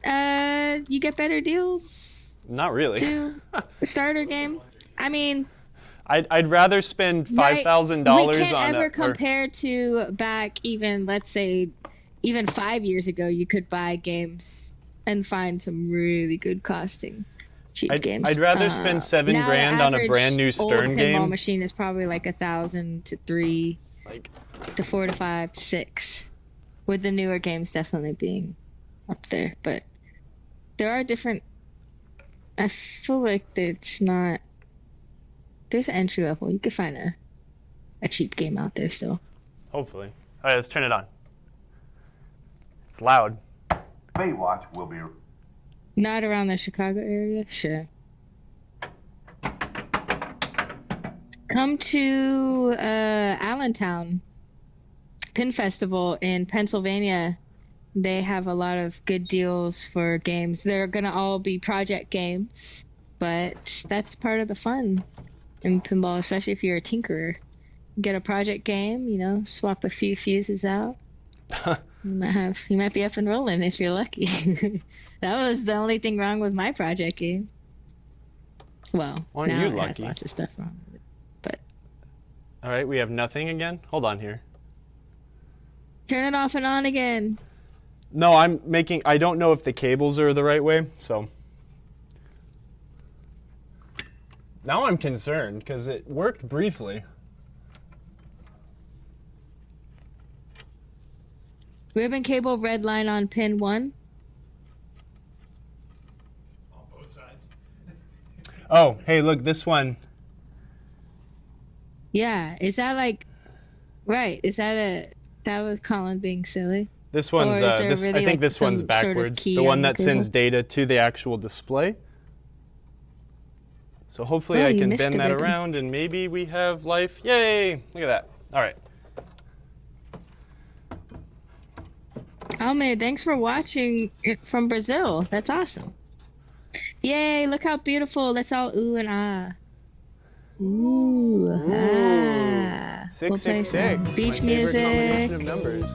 you get better deals Not really. to a starter game. I mean, I'd rather spend $5,000 we can't on ever compare to back even, let's say, even 5 years ago, you could buy games and find some really good costing cheap games. I'd rather spend $7 now grand the on a brand new average Stern old game. pinball machine is probably like 1,000 to 3 Like, to 4 to 5 to 6, with the newer games definitely being up there. But there are different. I feel like it's not. There's an entry level. You could find a cheap game out there still. hopefully. All right, let's turn it on. It's loud. Baywatch will be Not around the Chicago area, sure. Come to Allentown Pin Festival in Pennsylvania. They have a lot of good deals for games. They're gonna all be project games, but that's part of the fun in pinball, especially if you're a tinkerer. Get a project game, you know, swap a few fuses out. You might be up and rolling if you're lucky. That was the only thing wrong with my project game. Well, Aren't now you it has lucky? lots of stuff wrong with it. But All right, we have nothing again. Hold on here. turn it off and on again. No, I don't know if the cables are the right way, so. Now I'm concerned because it worked briefly. Ribbon cable, red line on pin 1. On both sides. Oh, hey, look, this one. Yeah, is that like, right? Is that was Colin being silly? This one's, Or is there I really, think like, this one's some sort of backwards. key The on one the that sends cable? data to the actual display. So hopefully Oh, I you can missed bend a that ribbon. around and maybe we have life. Yay! Look at that. All right. Almir, thanks for watching it from Brazil. That's awesome. Yay, look how beautiful. Let's all ooh and ah. Ooh, ah. We'll play some 666. beach My favorite music. combination of numbers.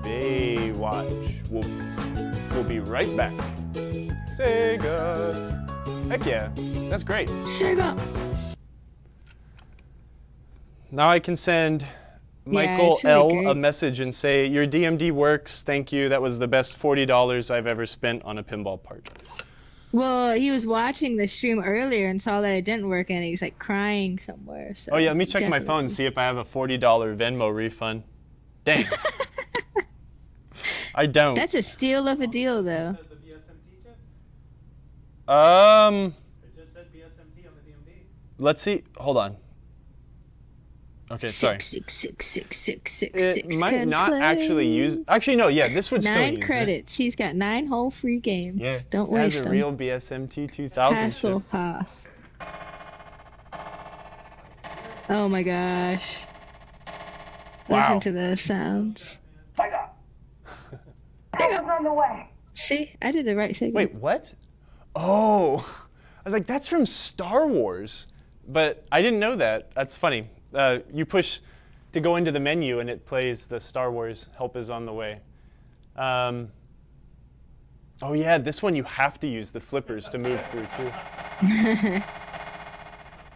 Baywatch. We'll be right back. Sega. Heck yeah, that's great. Sega. Now I can send Yeah, Michael it's really L great. a message and say, your DMD works, thank you. That was the best $40 I've ever spent on a pinball part. Well, he was watching the stream earlier and saw that it didn't work, and he's like crying somewhere. So Oh yeah, let me check my definitely. phone and see if I have a $40 Venmo refund. Dang. I don't. That's a steal of a deal, though. Says the BSMT chip? It just said BSMT on the DMD. Let's see. Hold on. Okay, sorry. 6666666. It might not actually use. Actually, no. Yeah, this would still use 9 it. credits. He's got 9 whole free games. Yeah. Don't it has waste a them. real BSMT 2000 chip. Hasselhoff. Oh my gosh. Wow. Listen to those sounds. Sega. Sega's on the way. See, I did the right thing. Wait, what? Oh, I was like, that's from Star Wars, but I didn't know that. That's funny. You push to go into the menu and it plays the Star Wars "Help is on the way." Oh yeah, this one you have to use the flippers to move through too.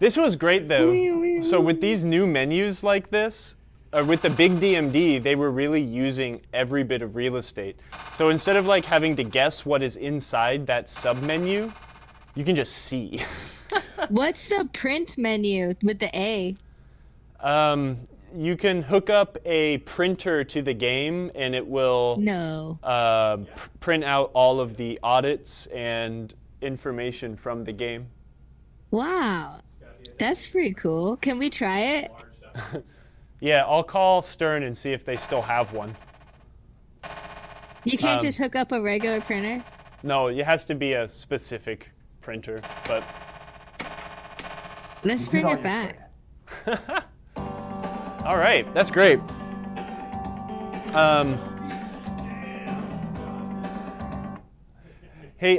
This was great though. So with these new menus like this, with the big DMD, they were really using every bit of real estate. So instead of like having to guess what is inside that sub-menu, you can just see. What's the print menu with the A? You can hook up a printer to the game and it will No. print out all of the audits and information from the game. Wow. That's pretty cool. Can we try it? Yeah, I'll call Stern and see if they still have one. You can't Um, just hook up a regular printer? No, it has to be a specific printer, but Let's bring it back. all right, that's great. Hey,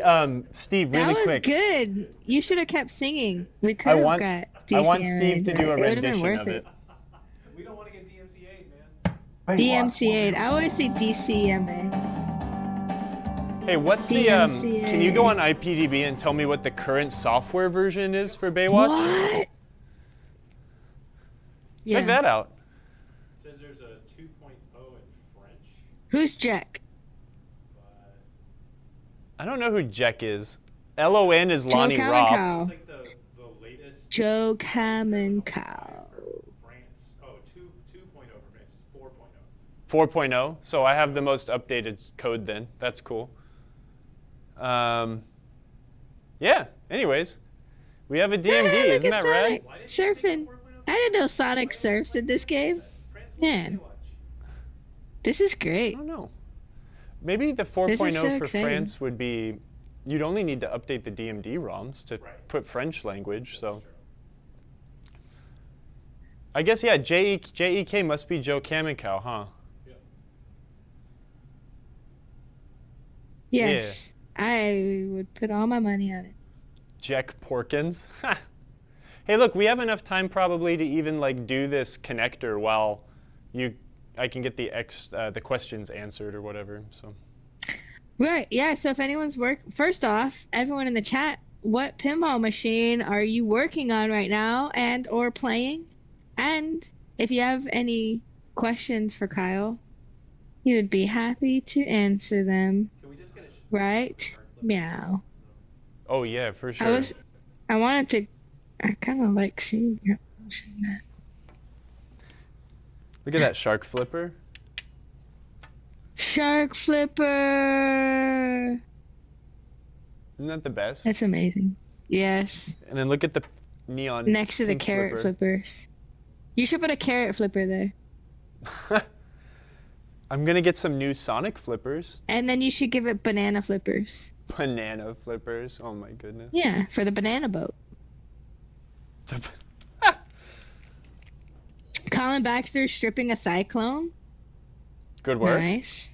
Steve, really That was quick. good. You should have kept singing. We could I have want, got I want decent Steve to do a it would have been rendition worth of it. We don't want to get DMCA'd, man. Baywatch will DMCA. be I always say DCMA. Hey, what's the? DMCA. Can you go on IPDB and tell me what the current software version is for Baywatch? What? Check that out. It says there's a 2.0 in French, Who's Jack? but I don't know who Jack is. LON is Joe Lonnie Robb. Kamikow. it's like the latest Joe Kamikow. France. Oh, 2.0 for France. 4.0. 4.0. So I have the most updated code then. That's cool. Yeah. Anyways, we have a DMD. Hey, look Isn't at that rad? Sonic surfing. I didn't know Sonic surfs in this game. France Man. Baywatch. This is I great. don't know. Maybe the This is 4.0 so for exciting. France would be. You'd only need to update the DMD ROMs to Right. put French language. So. True. I guess, yeah, JEK must be Joe Kamikow, huh? Yes. I would put all my money on it. Jack Porkins. Hey, look, we have enough time probably to even like do this connector while I can get the questions answered or whatever. So. Right. Yeah. So if anyone's first off, everyone in the chat, what pinball machine are you working on right now and or playing? And if you have any questions for Kyle, he would be happy to answer them. Can we just get a Right? Meow. Oh yeah, for sure. I kind of like seeing your motion that. Look at that shark flipper. Shark flipper. Isn't that the best? That's amazing. Yes. And then look at the neon. Next to the pink carrot flipper. flippers. You should put a carrot flipper there. I'm gonna get some new Sonic flippers. And then you should give it banana flippers. Banana flippers. Oh my goodness. Yeah, for the banana boat. Colin Baxter stripping a cyclone. Good work. Nice.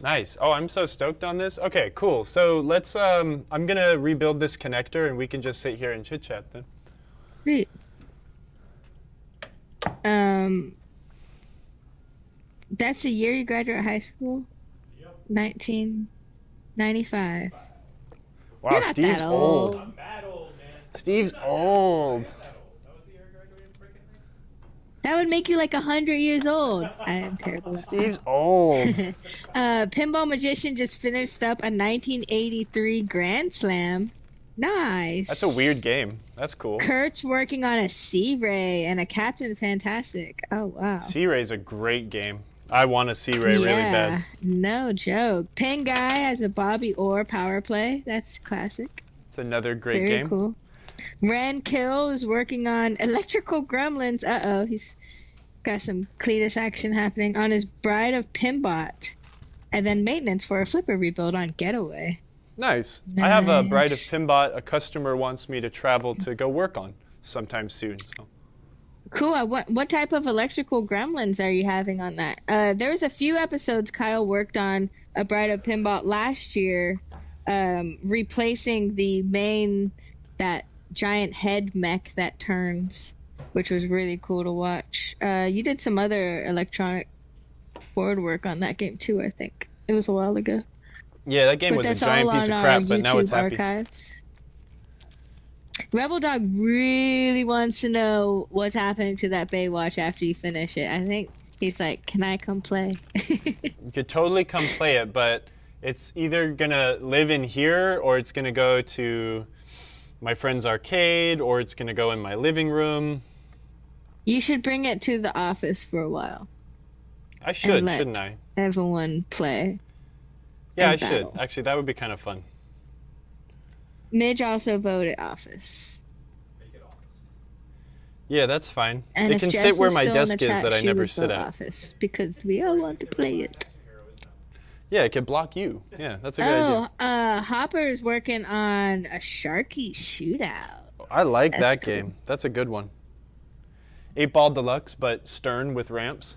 Nice. Oh, I'm so stoked on this. Okay, cool. So let's, I'm gonna rebuild this connector and we can just sit here and chit chat then. Sweet. That's the year you graduate high school? Yep. 1995. Wow, You're not Steve's that old. old. I'm bad old, man. Steve's I'm not old. that old. That was the year I graduated freaking thing. That would make you like 100 years old. I am terrible at Steve's old. Pinball Magician just finished up a 1983 Grand Slam. Nice. That's a weird game. That's cool. Kurt's working on a Sea-Ray and a Captain Fantastic. Oh, wow. Sea-Ray's a great game. I want a Sea-Ray really bad. No joke. Pin Guy has a Bobby Orr power play. That's classic. It's another great Very game. cool. Ran Kill is working on Electrical Gremlins. Uh-oh, he's got some Cletus action happening on his Bride of Pinbot. And then maintenance for a flipper rebuild on Getaway. Nice. I have a Nice. Bride of Pinbot a customer wants me to travel to go work on sometime soon. So. Cool. What type of electrical gremlins are you having on that? There was a few episodes Kyle worked on a Bride of Pinball last year, replacing the main, that giant head mech that turns, which was really cool to watch. You did some other electronic board work on that game too, I think. It was a while ago. Yeah, that game But was a that's giant all piece on of our crap, but now it's YouTube happy. archives. Rebel Dog really wants to know what's happening to that Baywatch after you finish it. I think he's like, can I come play? You could totally come play it, but it's either gonna live in here or it's gonna go to my friend's arcade or it's gonna go in my living room. You should bring it to the office for a while. I should, let- shouldn't I? Everyone play. Yeah, I and should. battle. Actually, that would be kind of fun. Midge also voted office. Make it honest. Yeah, that's fine. And it if can Jess sit where is my still in the desk is chat, that I she never would sit vote at. office because we all want to play it. Hero is done. Yeah, it could block you. Yeah, that's a good idea. Hopper's working on a Sharky shootout. I like That's that cool. game. That's a good one. 8-Ball Deluxe, but stern with ramps.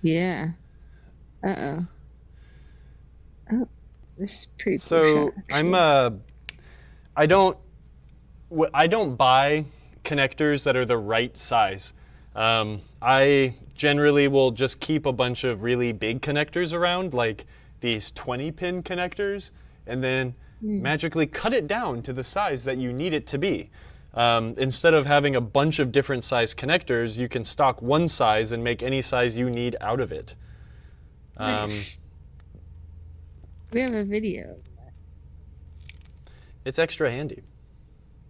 Yeah. Uh-oh. Oh, this is pretty cool So shot, I'm actually. I don't buy connectors that are the right size. I generally will just keep a bunch of really big connectors around, like these 20-pin connectors, and then magically cut it down to the size that you need it to be. Instead of having a bunch of different size connectors, you can stock one size and make any size you need out of it. Nice. We have a video It's extra handy.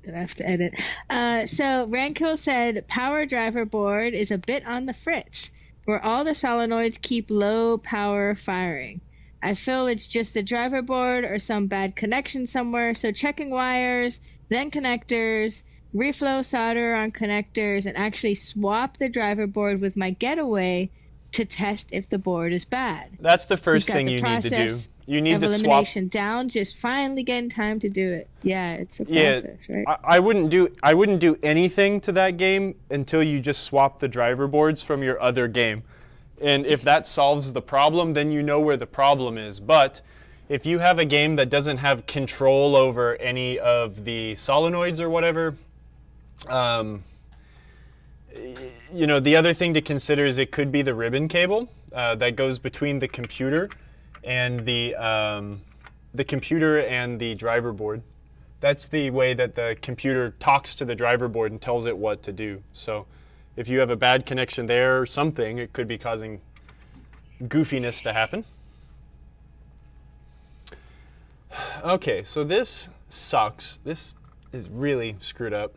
that I have to edit. So Rankill said power driver board is a bit on the fritz, where all the solenoids keep low power firing. I feel it's just the driver board or some bad connection somewhere, so checking wires, then connectors, reflow solder on connectors, and actually swap the driver board with my Getaway to test if the board is bad. That's the first We've got thing the you need to do. process You need of to swap. elimination down, just finally getting time to do it. Yeah, it's a Yeah, process, right? I wouldn't do anything to that game until you just swap the driver boards from your other game. And if that solves the problem, then you know where the problem is. But if you have a game that doesn't have control over any of the solenoids or whatever, you know, the other thing to consider is it could be the ribbon cable that goes between the computer and the driver board. That's the way that the computer talks to the driver board and tells it what to do. So if you have a bad connection there or something, it could be causing goofiness to happen. Okay, so this sucks. This is really screwed up.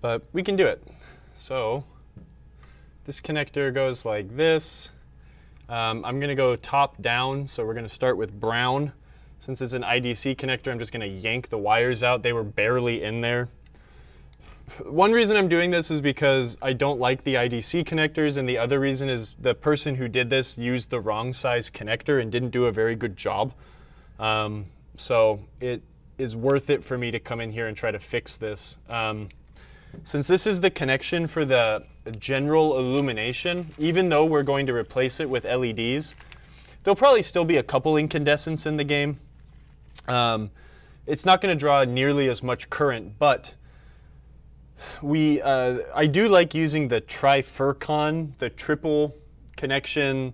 But we can do it. So this connector goes like this. I'm going to go top down, so we're going to start with brown. Since it's an IDC connector, I'm just going to yank the wires out. They were barely in there. One reason I'm doing this is because I don't like the IDC connectors, and the other reason is the person who did this used the wrong size connector and didn't do a very good job. So it is worth it for me to come in here and try to fix this. since this is the connection for the general illumination, even though we're going to replace it with LEDs, there'll probably still be a couple incandescents in the game. It's not going to draw nearly as much current, but I do like using the trifurcon, the triple connection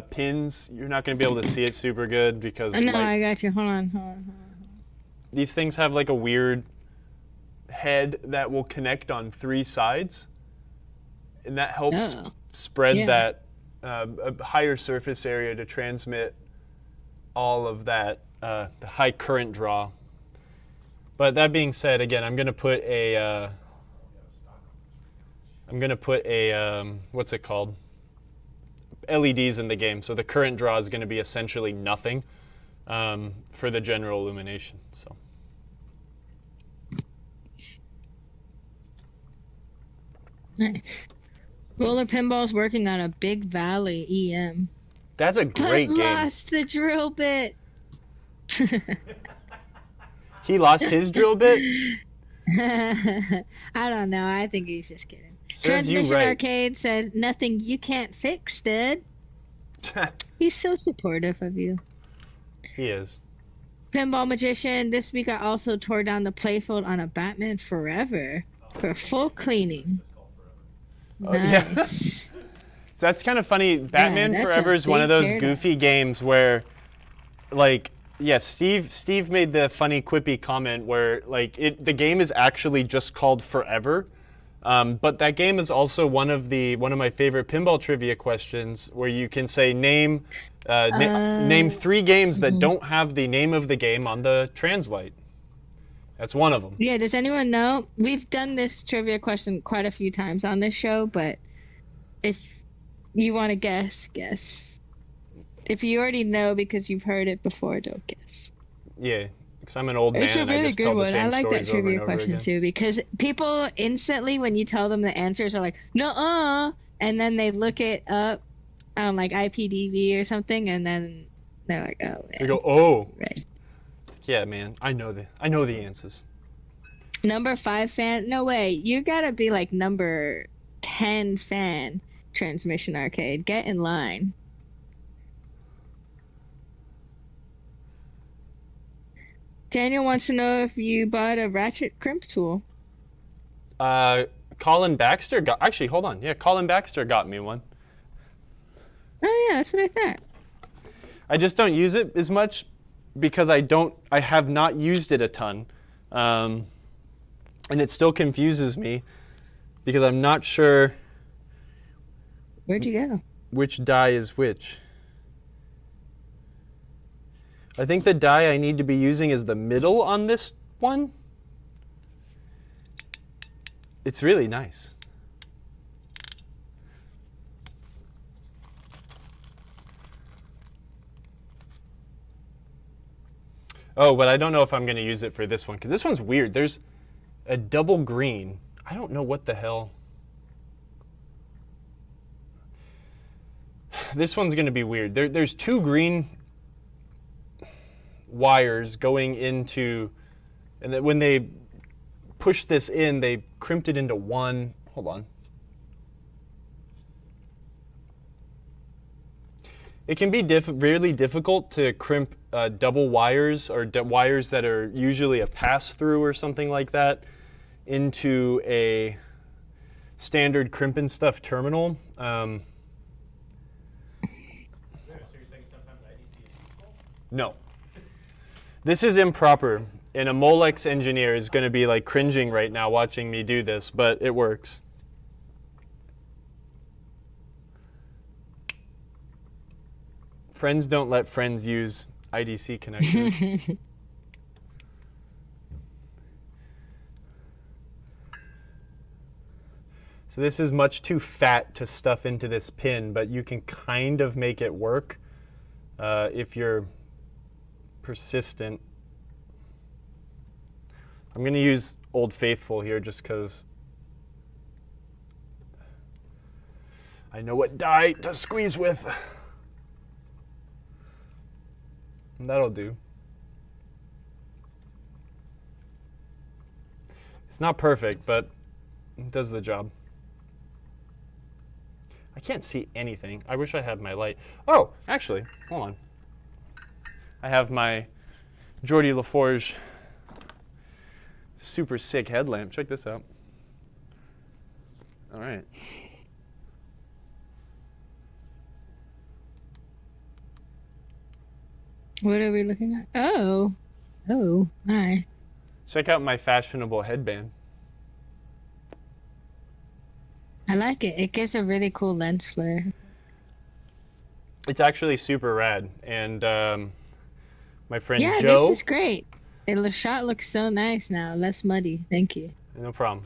pins. You're not going to be able to see it super good because No, I got you. Hold on. these things have like a weird head that will connect on 3 sides, and that helps spread that a higher surface area to transmit all of that the high current draw. But that being said, again, I'm gonna put a what's it called? LEDs in the game, so the current draw is going to be essentially nothing for the general illumination. So. Nice. Roller Pinball's working on a Big Valley EM. That's a great game. Lost the drill bit. He lost his drill bit? I don't know. I think he's just kidding. Serves you Transmission right. Arcade said, "Nothing you can't fix, Dad." He's so supportive of you. He is. Pinball Magician, this week I also tore down the playfield on a Batman Forever for full cleaning. Oh, Nice. So that's kind of funny. Batman that's Forever a is one of big those teardown. goofy games where, like, yeah, Steve made the funny quippy comment where like the game is actually just called Forever, but that game is also one of my favorite pinball trivia questions where you can say name 3 games that don't have the name of the game on the translate. That's one of them. Yeah, does anyone know? We've done this trivia question quite a few times on this show, but if you want to guess. If you already know because you've heard it before, don't guess. Yeah, because I'm an old man. It's a and I really just good tell the one. same I like that stories over trivia and over question again. too, because people instantly, when you tell them the answers, are like, "Nuh-uh," and then they look it up on like IPDB or something, and then they're like, "Oh, man." They go, oh, Right. yeah, man. I know the answers. Number 5 fan? No way. You gotta be like number 10 fan. Transmission Arcade. Get in line. Daniel wants to know if you bought a ratchet crimp tool. Colin Baxter got. Actually, hold on. Yeah, Colin Baxter got me one. Oh yeah, that's what I thought. I just don't use it as much because I have not used it a ton. And it still confuses me because I'm not sure Where'd you go? which die is which. I think the die I need to be using is the middle on this one. It's really nice. Oh, but I don't know if I'm going to use it for this one because this one's weird. There's a double green. I don't know what the hell. This one's going to be weird. There's 2 green wires going into, and then when they push this in, they crimped it into one. Hold on. It can be really difficult to crimp double wires or wires that are usually a pass-through or something like that into a standard crimp and stuff terminal. So you're saying sometimes IDC is useful? No. This is improper, and a Molex engineer is going to be like cringing right now watching me do this, but it works. Friends don't let friends use IDC connectors. So this is much too fat to stuff into this pin, but you can kind of make it work if you're persistent. I'm going to use Old Faithful here just because I know what die to squeeze with. And that'll do. It's not perfect, but It does the job. I can't see anything. I wish I had my light. Oh, actually, hold on. I have my Geordie LaForge super sick headlamp. Check this out. All right. What are we looking at? Oh. Oh, hi. Check out my fashionable headband. I like it. It gives a really cool lens flare. It's actually super rad. And my friend Yeah, Joe. this is great. The shot looks so nice now. Less muddy. Thank you. No problem.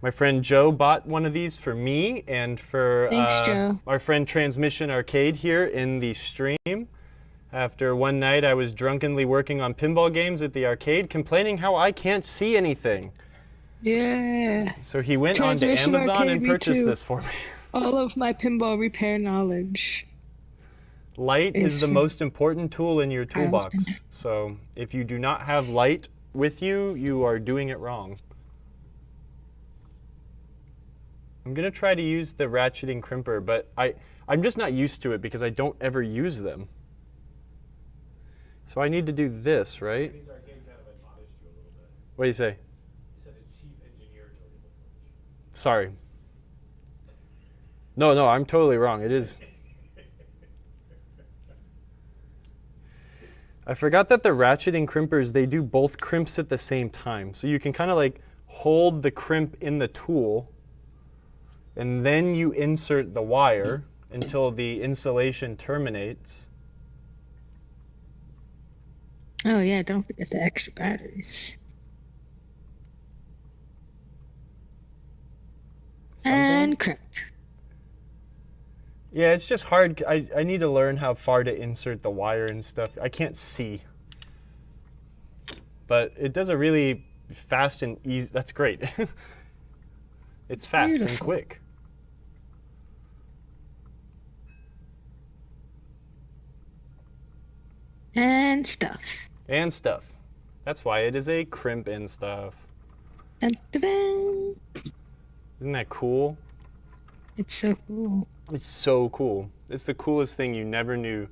My friend Joe bought one of these for me and for Thanks, Joe. our friend Transmission Arcade here in the stream. After one night I was drunkenly working on pinball games at the arcade, complaining how I can't see anything. Yeah. So he went onto Transmission Amazon Arcade, and me purchased too. this for me. All of my pinball repair knowledge. Light is It's the from most important tool in your Kyle's toolbox. PinTech. So if you do not have light with you, you are doing it wrong. I'm going to try to use the ratcheting crimper, but I'm just not used to it because I don't ever use them. So I need to do this, right? These arcade kind of admonished you a little bit. What do you say? You said a chief engineer told you before. Sorry. No, I'm totally wrong. It is. I forgot that the ratcheting crimpers, they do both crimps at the same time. So you can kind of like hold the crimp in the tool and then you insert the wire until the insulation terminates. Oh, yeah. Don't forget the extra batteries. And crimp. Yeah, it's just hard. I need to learn how far to insert the wire and stuff. I can't see. But it does a really fast and easy, that's great. It's fast and Beautiful. quick. And stuff. And stuff. That's why it is a crimp and stuff. Dun, dun, dun. Isn't that cool? It's so cool. It's so cool. It's the coolest thing you never knew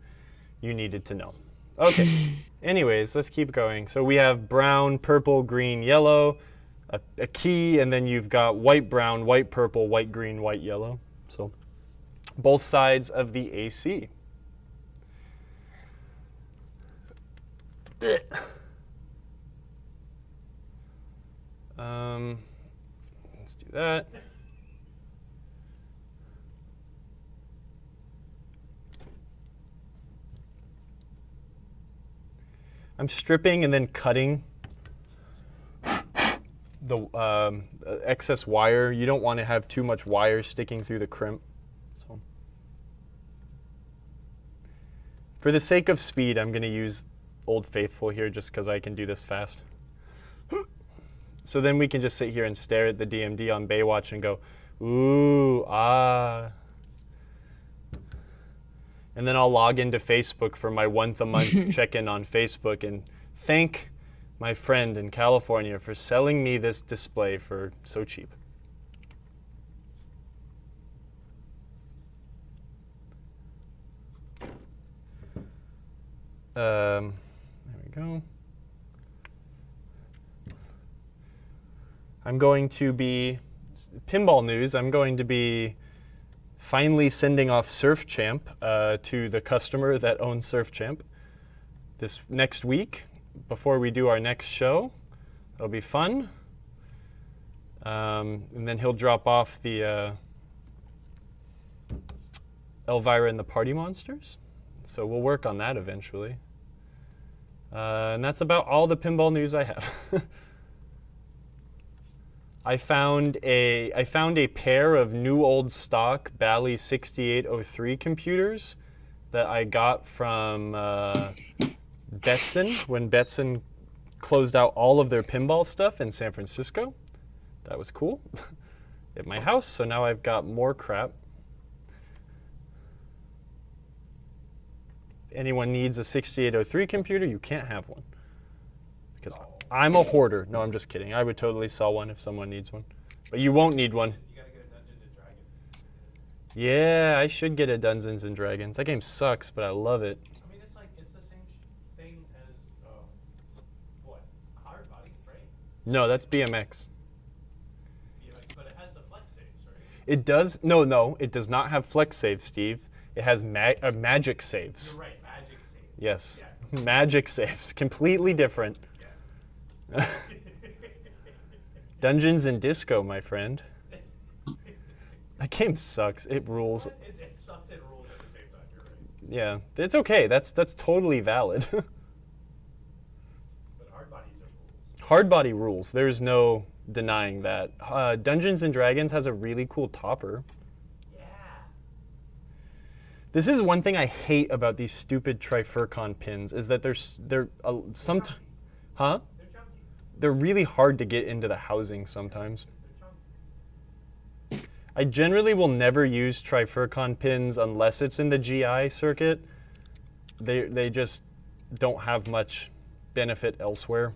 you needed to know. Okay. Anyways, let's keep going. So we have brown, purple, green, yellow, a key, and then you've got white, brown, white, purple, white, green, white, yellow. So both sides of the AC. Let's do that. I'm stripping and then cutting the excess wire. You don't want to have too much wire sticking through the crimp. So, for the sake of speed, I'm going to use Old Faithful here just because I can do this fast. So then we can just sit here and stare at the DMD on Baywatch and go, ooh, ah. And then I'll log into Facebook for my once-a-month check-in on Facebook and thank my friend in California for selling me this display for so cheap. There we go. I'm going to be, pinball news, I'm going to be finally sending off Surf Champ to the customer that owns Surf Champ this next week before we do our next show. It'll be fun. And then he'll drop off the Elvira and the Party Monsters. So we'll work on that eventually. And that's about all the pinball news I have. I found a pair of new old stock Bally 6803 computers that I got from Betson when Betson closed out all of their pinball stuff in San Francisco. That was cool. At my house, so now I've got more crap. If anyone needs a 6803 computer, you can't have one. Because I'm a hoarder. No, I'm just kidding. I would totally sell one if someone needs one. But you won't need one. You gotta get a Dungeons and Dragons. Yeah, I should get a Dungeons and Dragons. That game sucks, but I love it. I mean, it's the same thing as what? Hard Body, right? No, that's BMX. Yeah, but it has the flex saves, right? It does. No, it does not have flex saves, Steve. It has magic saves. You're right, magic saves. Yes, Yeah. magic saves. Completely different. Yeah. Dungeons and Disco, my friend. That game sucks. It rules. It sucks and rules at the same time. You're right. Yeah, it's okay. That's totally valid. But hard bodies are rules. Hard body rules. There's no denying that. Dungeons and Dragons has a really cool topper. Yeah. This is one thing I hate about these stupid Trifurcon pins is that they're sometimes, huh? They're chunky. They're really hard to get into the housing sometimes. They're chunky. I generally will never use Trifurcon pins unless it's in the GI circuit. They just don't have much benefit elsewhere.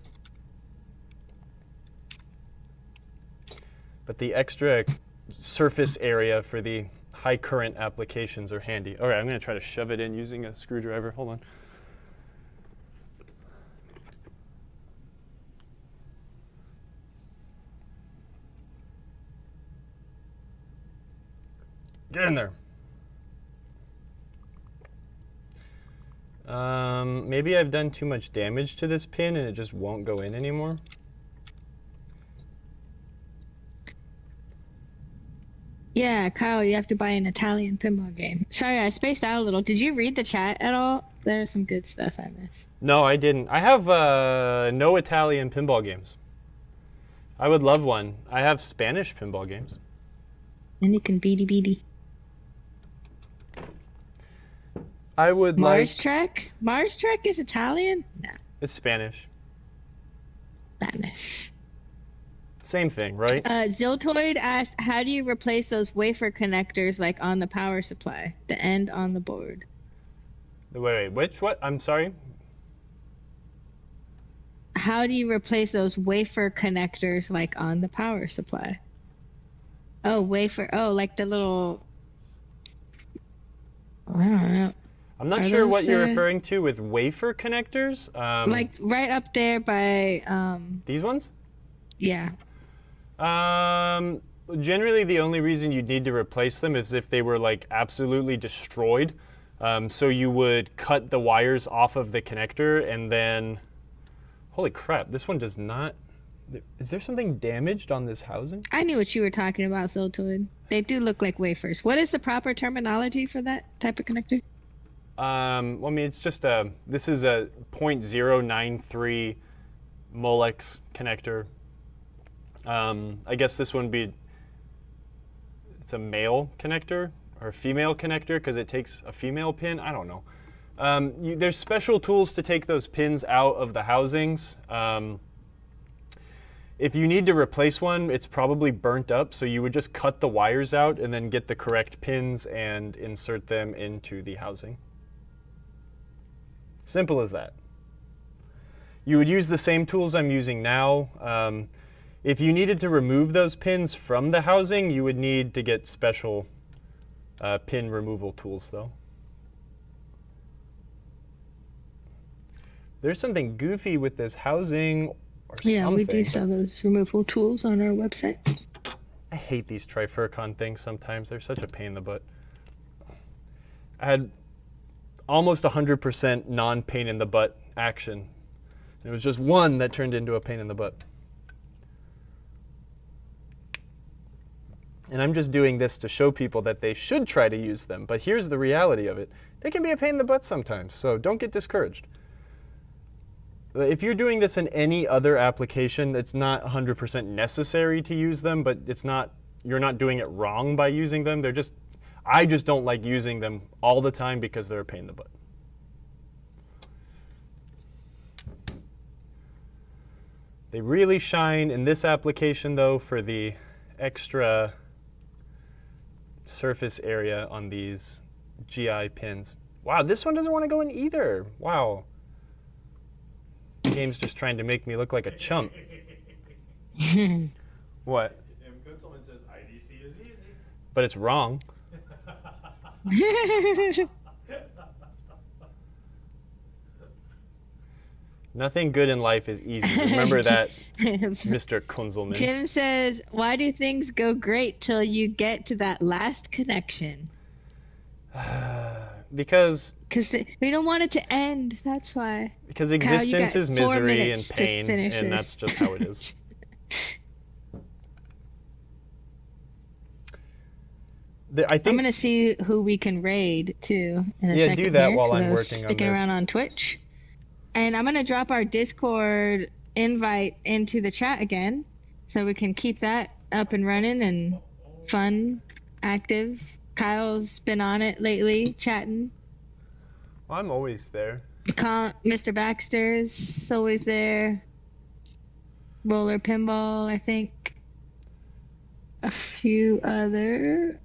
But the extra surface area for the high current applications are handy. All right, I'm going to try to shove it in using a screwdriver. Hold on. Get in there. Maybe I've done too much damage to this pin and it just won't go in anymore. Yeah, Kyle, you have to buy an Italian pinball game. Sorry, I spaced out a little. Did you read the chat at all? There's some good stuff I missed. No, I didn't. I have no Italian pinball games. I would love one. I have Spanish pinball games. And you can beady. I would Mars like... Trek? Mars Trek is Italian? No, It's Spanish. Spanish. Same thing, right? Ziltoid asked, how do you replace those wafer connectors like on the power supply? The end on the board. Wait, what? I'm sorry? How do you replace those wafer connectors like on the power supply? Oh, wafer. Oh, like the little... I don't know. I'm not Are sure those, what you're referring to with wafer connectors. Like right up there by... These ones? Yeah. Generally, the only reason you'd need to replace them is if they were like absolutely destroyed. So you would cut the wires off of the connector and then... Holy crap, this one does not... Is there something damaged on this housing? I knew what you were talking about, Ziltoid. They do look like wafers. What is the proper terminology for that type of connector? I mean, it's just this is a .093 Molex connector. I guess this one would be, it's a male connector or a female connector because it takes a female pin. I don't know. There's special tools to take those pins out of the housings. If you need to replace one, it's probably burnt up, so you would just cut the wires out and then get the correct pins and insert them into the housing. Simple as that. You would use the same tools I'm using now. If you needed to remove those pins from the housing, you would need to get special pin removal tools, though. There's something goofy with this housing or Yeah, something. we do sell those removal tools on our website. I hate these Trifurcon things sometimes. They're such a pain in the butt. I had almost 100% non-pain in the butt action. It was just one that turned into a pain in the butt. And I'm just doing this to show people that they should try to use them. But here's the reality of it. They can be a pain in the butt sometimes, so don't get discouraged. If you're doing this in any other application, it's not 100% necessary to use them, but you're not doing it wrong by using them. I just don't like using them all the time because they're a pain in the butt. They really shine in this application, though, for the extra surface area on these GI pins. Wow, this one doesn't want to go in either. Wow. The game's just trying to make me look like a chump. What? MCO Kunzelman says IDC is easy. But it's wrong. Nothing good in life is easy. Remember that, Mr. Kunzelman. Jim says, why do things go great till you get to that last connection? Because we don't want it to end. That's why. Because Kyle, existence is 4 misery and minutes to pain, finish and this. that's just how it is. I I'm think gonna see who we can raid too in a Yeah, second do that here, while for I'm those working on sticking this. around on Twitch. And I'm gonna drop our Discord invite into the chat again, so we can keep that up and running and fun, active. Kyle's been on it lately, chatting. I'm always there. Mr. Baxter's always there. Roller Pinball, I think. A few other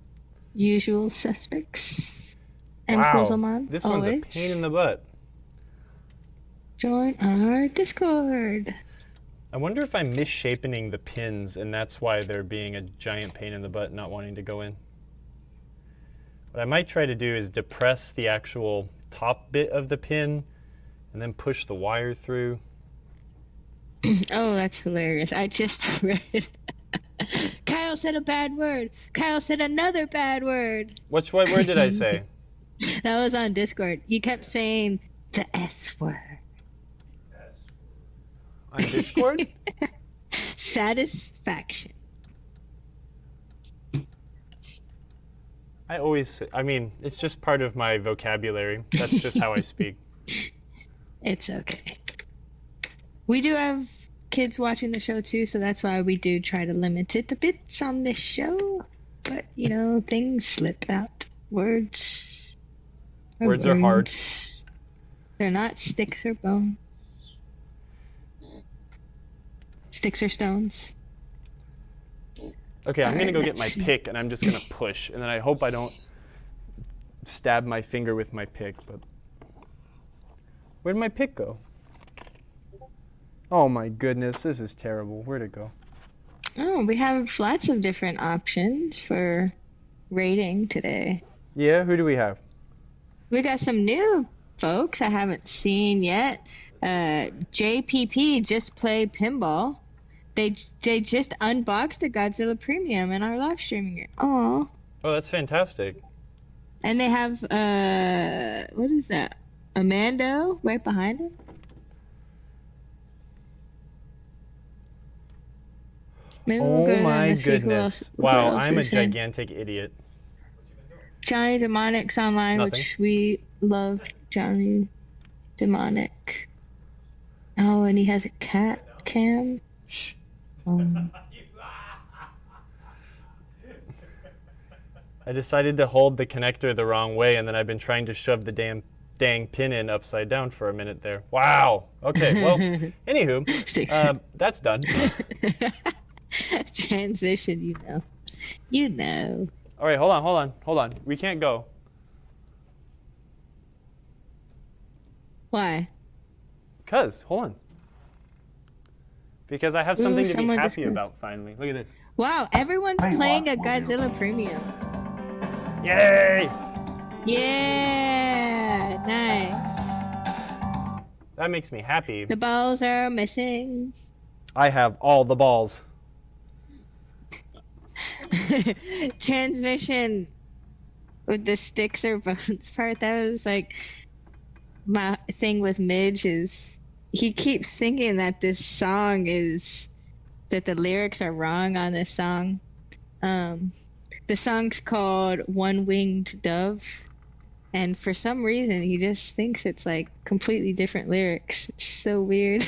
usual suspects. And Wow, Puzzlemon, this always. one's a pain in the butt. Join our Discord. I wonder if I'm misshapening the pins, and that's why they're being a giant pain in the butt, not wanting to go in. What I might try to do is depress the actual top bit of the pin, and then push the wire through. Oh, that's hilarious. I just read. Kyle said a bad word. Kyle said another bad word. What word did I say? That was on Discord. You kept saying the S word. On Discord? Satisfaction. I always say, I mean, it's just part of my vocabulary. That's just how I speak. It's okay. We do have kids watching the show too, so that's why we do try to limit it a bit on this show. But, you know, things slip out. Words Words are hard. They're not sticks or bones. Sticks or stones. Okay, I'm going to Alright, go get my let's see. pick, and I'm just going to push, and then I hope I don't stab my finger with my pick. But where'd my pick go? Oh my goodness, this is terrible. Where'd it go? Oh, we have lots of different options for rating today. Yeah, who do we have? We got some new folks I haven't seen yet. JPP, Just Play Pinball. They just unboxed a Godzilla Premium and are live streaming it. Aww. Oh, that's fantastic. And they have, what is that? Amando right behind him? Maybe we'll go Oh to them my and see who goodness. else- who Wow, else I'm a is in. gigantic idiot. Johnny Demonic's online, Nothing. which we love. Johnny Demonic. Oh, and he has a cat cam. Shh. I decided to hold the connector the wrong way, and then I've been trying to shove the dang pin in upside down for a minute there. Wow. Okay, well, anywho, that's done. Transmission, you know. You know. All right, hold on. We can't go. Why? Hold on. Because I have something to be someone happy just- about finally. Look at this. Wow, everyone's playing a Godzilla Premium. Yay! Yeah, nice. That makes me happy. The balls are missing. I have all the balls. Transmission with the sticks or bones part, that was like my thing with Midge is he keeps thinking that this song is that the lyrics are wrong on this song. The song's called One Winged Dove, and for some reason he just thinks it's like completely different lyrics. It's so weird.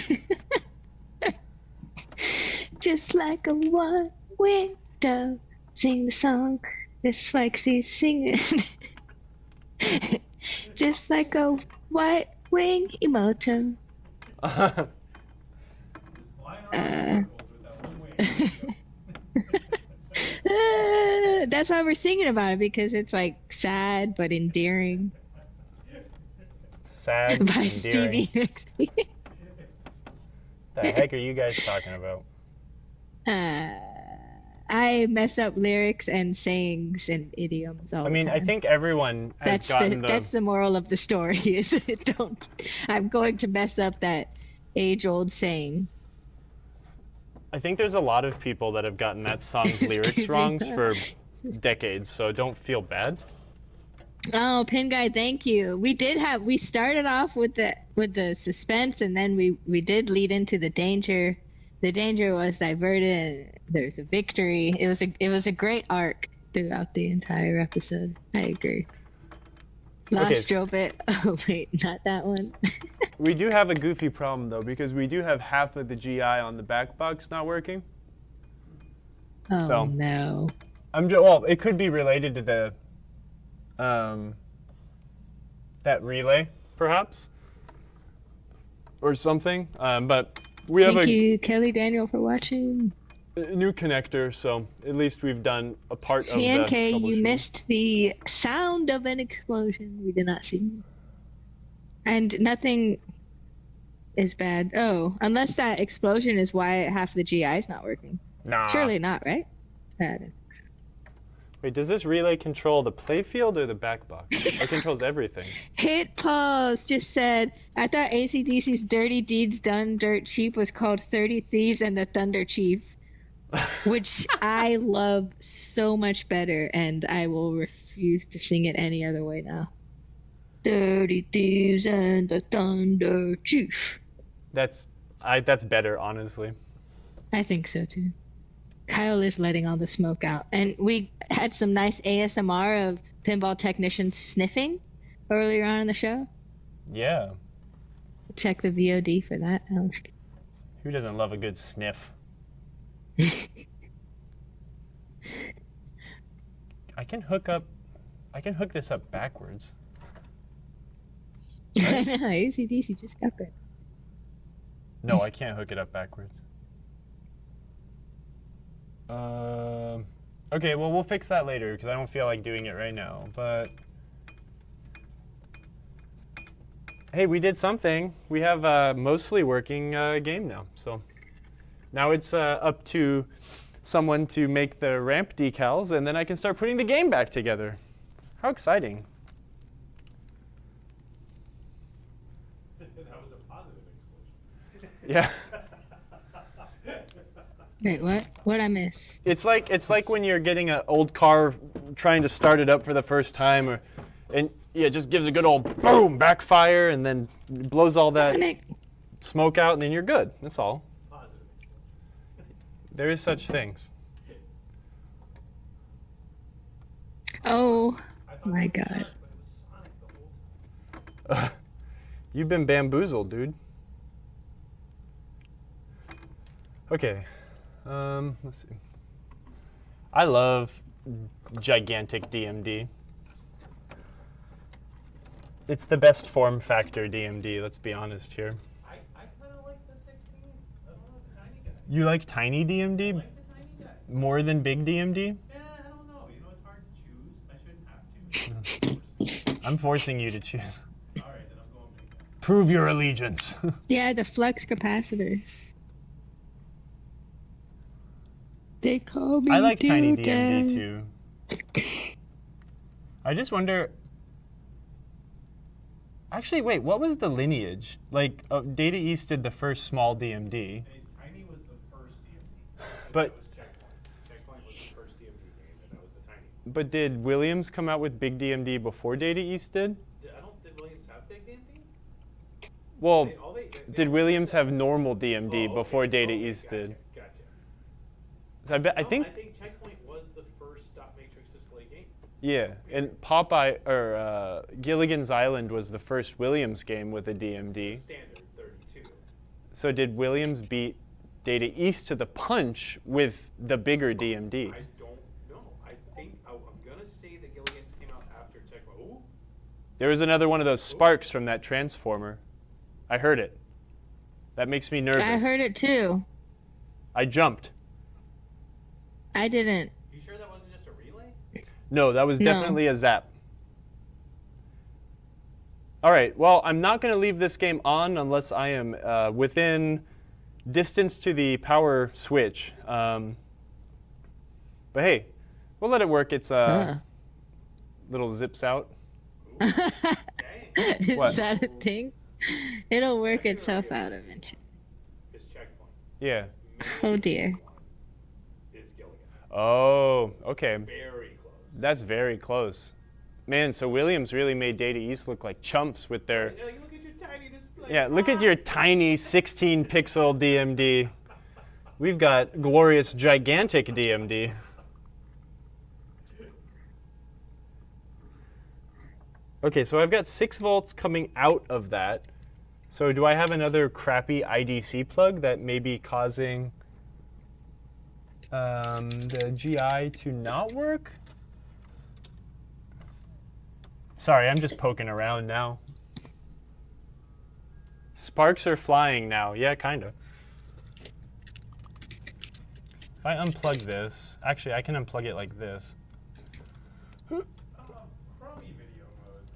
Just like a one-winged dove, sing the song just like she's singing. Just like a white wing emoto. That's why we're singing about it, because it's like sad but endearing. Sad, By endearing. Stevie Nicks. The heck are you guys talking about? I I mess up lyrics and sayings and idioms all I mean, the I time. think everyone has gotten That's the moral of the story. Is don't. I'm going to mess up that age-old saying. I think there's a lot of people that have gotten that song's lyrics Excuse me. wrongs for decades, so don't feel bad. Oh, Pin Guy, thank you. We started off with the suspense, and then we did lead into the danger. The danger was diverted, and there's a victory. It was a great arc throughout the entire episode. I agree. Lost drove it. Oh wait, not that one. We do have a goofy problem though, because we do have half of the GI on the back box not working. Oh So- no. Well, it could be related to the that relay, perhaps, or something. But we have Thank you, Kelly Daniel, for watching. a new connector, so at least we've done a part of the CNK, you troubleshooting. missed the sound of an explosion. We did not see. And nothing is bad. Oh, unless that explosion is why half the GI is not working. Nah. Surely not, right? I don't think so. Wait, does this relay control the playfield or the back box? It controls everything. Hit Pause just said, I thought AC/DC's Dirty Deeds Done Dirt Cheap was called 30 Thieves and the Thunder Chief, which I love so much better, and I will refuse to sing it any other way now. Dirty Thieves and the Thunder Chief. That's better, honestly. I think so too. Kyle is letting all the smoke out. And we had some nice ASMR of pinball technicians sniffing earlier on in the show. Yeah. Check the VOD for that. Who doesn't love a good sniff? I can hook this up backwards. I know, AC/DC just got good. No, I can't hook it up backwards. Okay, well, we'll fix that later because I don't feel like doing it right now. But hey, we did something. We have a mostly working game now. So now it's up to someone to make the ramp decals, and then I can start putting the game back together. How exciting. That was a positive explosion. Yeah. Wait, what? What'd I miss? It's like when you're getting an old car, trying to start it up for the first time, and yeah, it just gives a good old boom backfire, and then blows all that Sonic. smoke out, and then you're good. That's all. Positive explosion. There is such things. Oh I thought my it was god. Sonic, but it was Sonic the whole time. You've been bamboozled, dude. Okay. Let's see. I love gigantic DMD. It's the best form factor DMD, let's be honest here. I kind of like the 16. I don't know, the tiny guy. You like tiny DMD I like the tiny guy. more than big DMD? Yeah, I don't know. You know, it's hard to choose. I shouldn't have to. I'm forcing you to choose. All right, then I'm going big guy. Prove your allegiance. Yeah, the flux capacitors. They call me I like tiny Dude DMD Dad. too. I just wonder. Actually, wait. What was the lineage? Like, Data East did the first small DMD, Hey, Tiny was the first DMD. But- That was Checkpoint. Checkpoint was the first DMD game, and that was the Tiny. but did Williams come out with big DMD before Data East did? Did Williams have big DMD? Well, They did Williams have normal DMD before Data East gotcha, did? Gotcha. So I think I think Checkpoint was the first dot matrix display game. yeah, and Popeye or Gilligan's Island was the first Williams game with a DMD. Standard 32. So did Williams beat Data East to the punch with the bigger DMD? I don't know. I think I'm gonna say that Gilligan's came out after Checkpoint. Ooh. There was another one of those sparks from that transformer. I heard it. That makes me nervous. I heard it too. I jumped. I didn't. You sure that wasn't just a relay? No, that was No. definitely a zap. All right, well, I'm not going to leave this game on unless I am within distance to the power switch. But hey, we'll let it work. It's little zips out. Is What? that a thing? It'll work itself out eventually. His checkpoint Yeah. Oh dear. is Gilligan. Oh, okay. Very close. That's very close. Man, so Williams really made Data East look like chumps with their... Yeah, look at your tiny display. Yeah, look at your tiny 16-pixel DMD. We've got glorious, gigantic DMD. Okay, so I've got 6 volts coming out of that. So do I have another crappy IDC plug that may be causing the GI to not work? Sorry, I'm just poking around now. Sparks are flying now. Yeah, kind of. If I unplug this, actually I can unplug it like this. Crummy video modes.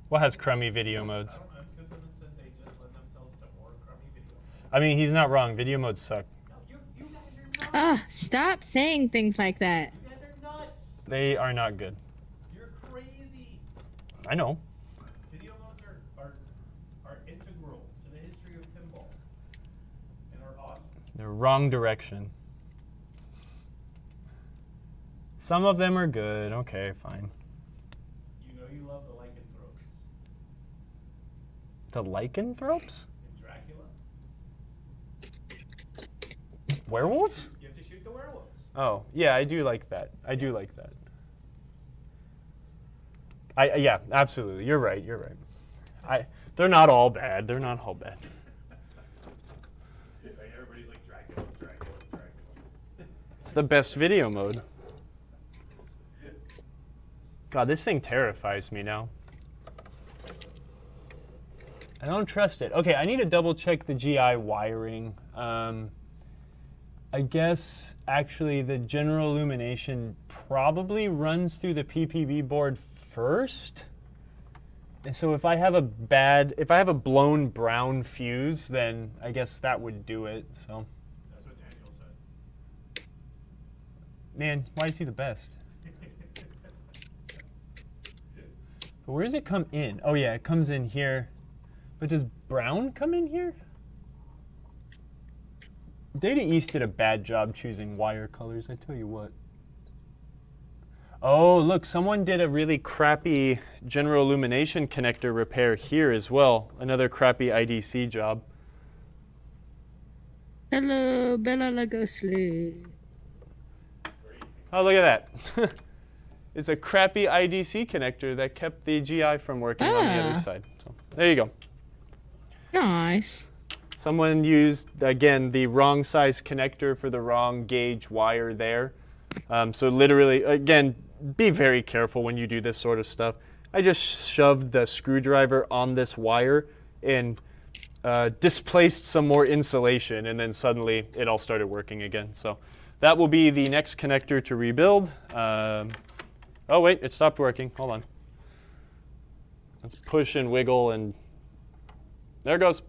What has crummy video modes? I don't know. Goodman said they just lend themselves to more crummy video modes. I mean, he's not wrong. Video modes suck. No, you guys are nuts. Ah, stop saying things like that. You guys are nuts. They are not good. You're crazy. I know. Video modes are integral to the history of pinball and are awesome. The wrong direction. Some of them are good. Okay, fine. You know you love the lycanthropes The lycanthropes? in Dracula. Werewolves? You have to shoot the werewolves. Oh, yeah, I do like that. I do like that. Yeah, absolutely. You're right. You're right. They're not all bad. They're not all bad. Everybody's like Dracula, Dracula, Dracula. It's the best video mode. God, this thing terrifies me now. I don't trust it. Okay, I need to double check the GI wiring. I guess actually the general illumination probably runs through the PPB board first. And so if I have a blown brown fuse, then I guess that would do it. So, That's what Daniel said. man, why is he the best? But where does it come in? Oh yeah, it comes in here. But does brown come in here? Data East did a bad job choosing wire colors, I tell you what. Oh, look, someone did a really crappy general illumination connector repair here as well. Another crappy IDC job. Hello, Bella Lugosi. Oh, look at that. It's a crappy IDC connector that kept the GI from working on the other side. So there you go. Nice. Someone used, again, the wrong size connector for the wrong gauge wire there. So literally, again, be very careful when you do this sort of stuff. I just shoved the screwdriver on this wire and displaced some more insulation, and then suddenly it all started working again. So that will be the next connector to rebuild. Oh, wait, it stopped working. Hold on. Let's push and wiggle, and there it goes.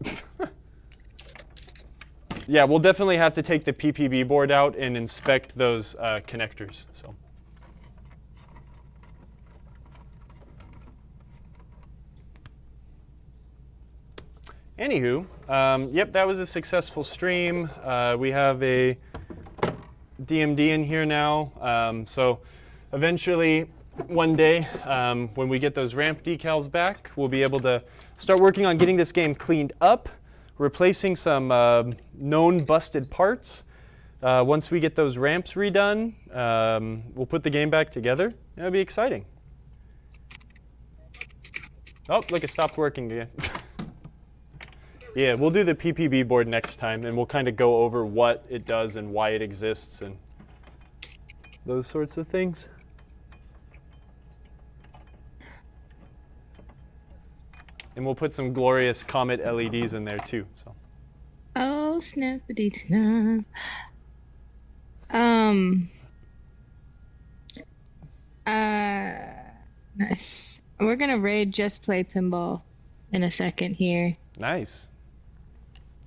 Yeah, we'll definitely have to take the PPB board out and inspect those connectors. So. Anywho, yep, that was a successful stream. We have a DMD in here now. So eventually, one day, when we get those ramp decals back, we'll be able to start working on getting this game cleaned up, replacing some known busted parts. Once we get those ramps redone, we'll put the game back together. It'll be exciting. Oh, look, it stopped working again. Yeah, we'll do the PPB board next time, and we'll kind of go over what it does and why it exists and those sorts of things. And we'll put some glorious Comet LEDs in there too. So. Oh, snappity snap. Nice. We're gonna raid Just Play Pinball in a second here. Nice.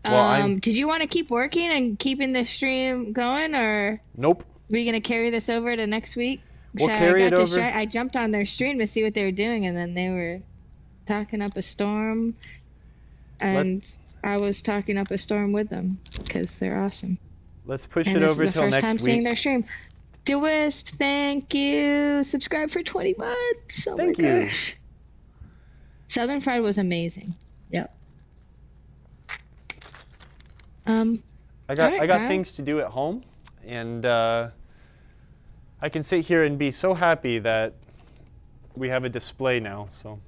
Well, did you want to keep working and keeping the stream going, or? Nope. we gonna carry this over to next week? We'll So carry it over. I jumped on their stream to see what they were doing, and then they were talking up a storm, and I was talking up a storm with them because they're awesome. Let's push And it this over is the till first next time week. seeing their stream. DeWisp, thank you. Subscribe for 20 months. Oh Thank my you. gosh. Southern Fried was amazing. Yep. I got Kyle. things to do at home, and I can sit here and be so happy that we have a display now. So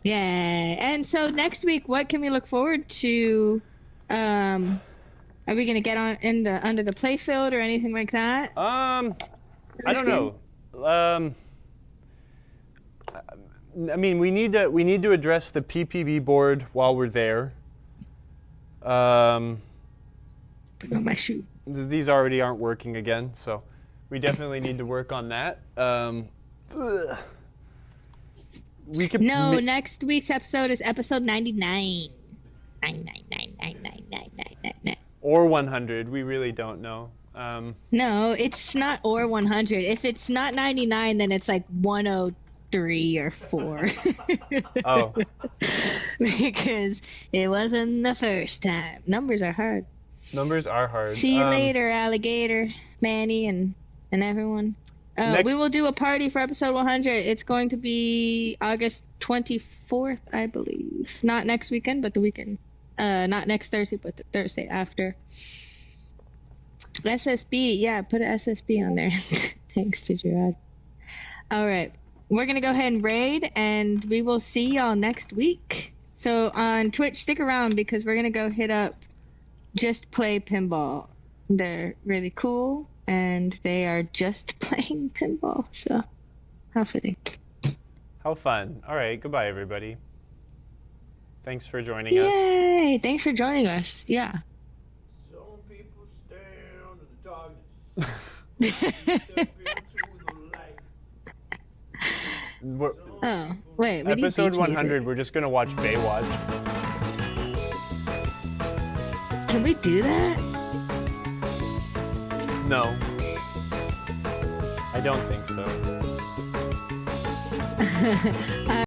Yay. And so next week, what can we look forward to? Are we gonna get on under the playfield or anything like that? I don't know. I mean, we need to address the PPB board while we're there. Put on my shoe. These already aren't working again, so we definitely need to work on that. We could Next week's episode is episode 99. 99. or 100. We really don't know. No, it's not or 100. If it's not 99, then it's like 103 or 4. Oh. Because it wasn't the first time. Numbers are hard. Numbers are hard. See you later, alligator, Manny, and everyone. We will do a party for episode 100. It's going to be August 24th, I believe. Not next weekend, but the weekend. Not next Thursday, but the Thursday after. SSB, yeah, put an SSB on there. Thanks to Gerard. All right, we're going to go ahead and raid, and we will see y'all next week. So on Twitch, stick around because we're going to go hit up Just Play Pinball. They're really cool, and they are just playing pinball, so how fitting. How fun. All right, goodbye, everybody. Thanks for joining us. Yay! Thanks for joining us. Yeah. Some people stand in the darkness. Step into the light. We're- Wait. We need Episode beach 100, music. we're just going to watch Baywatch. Can we do that? No. I don't think so.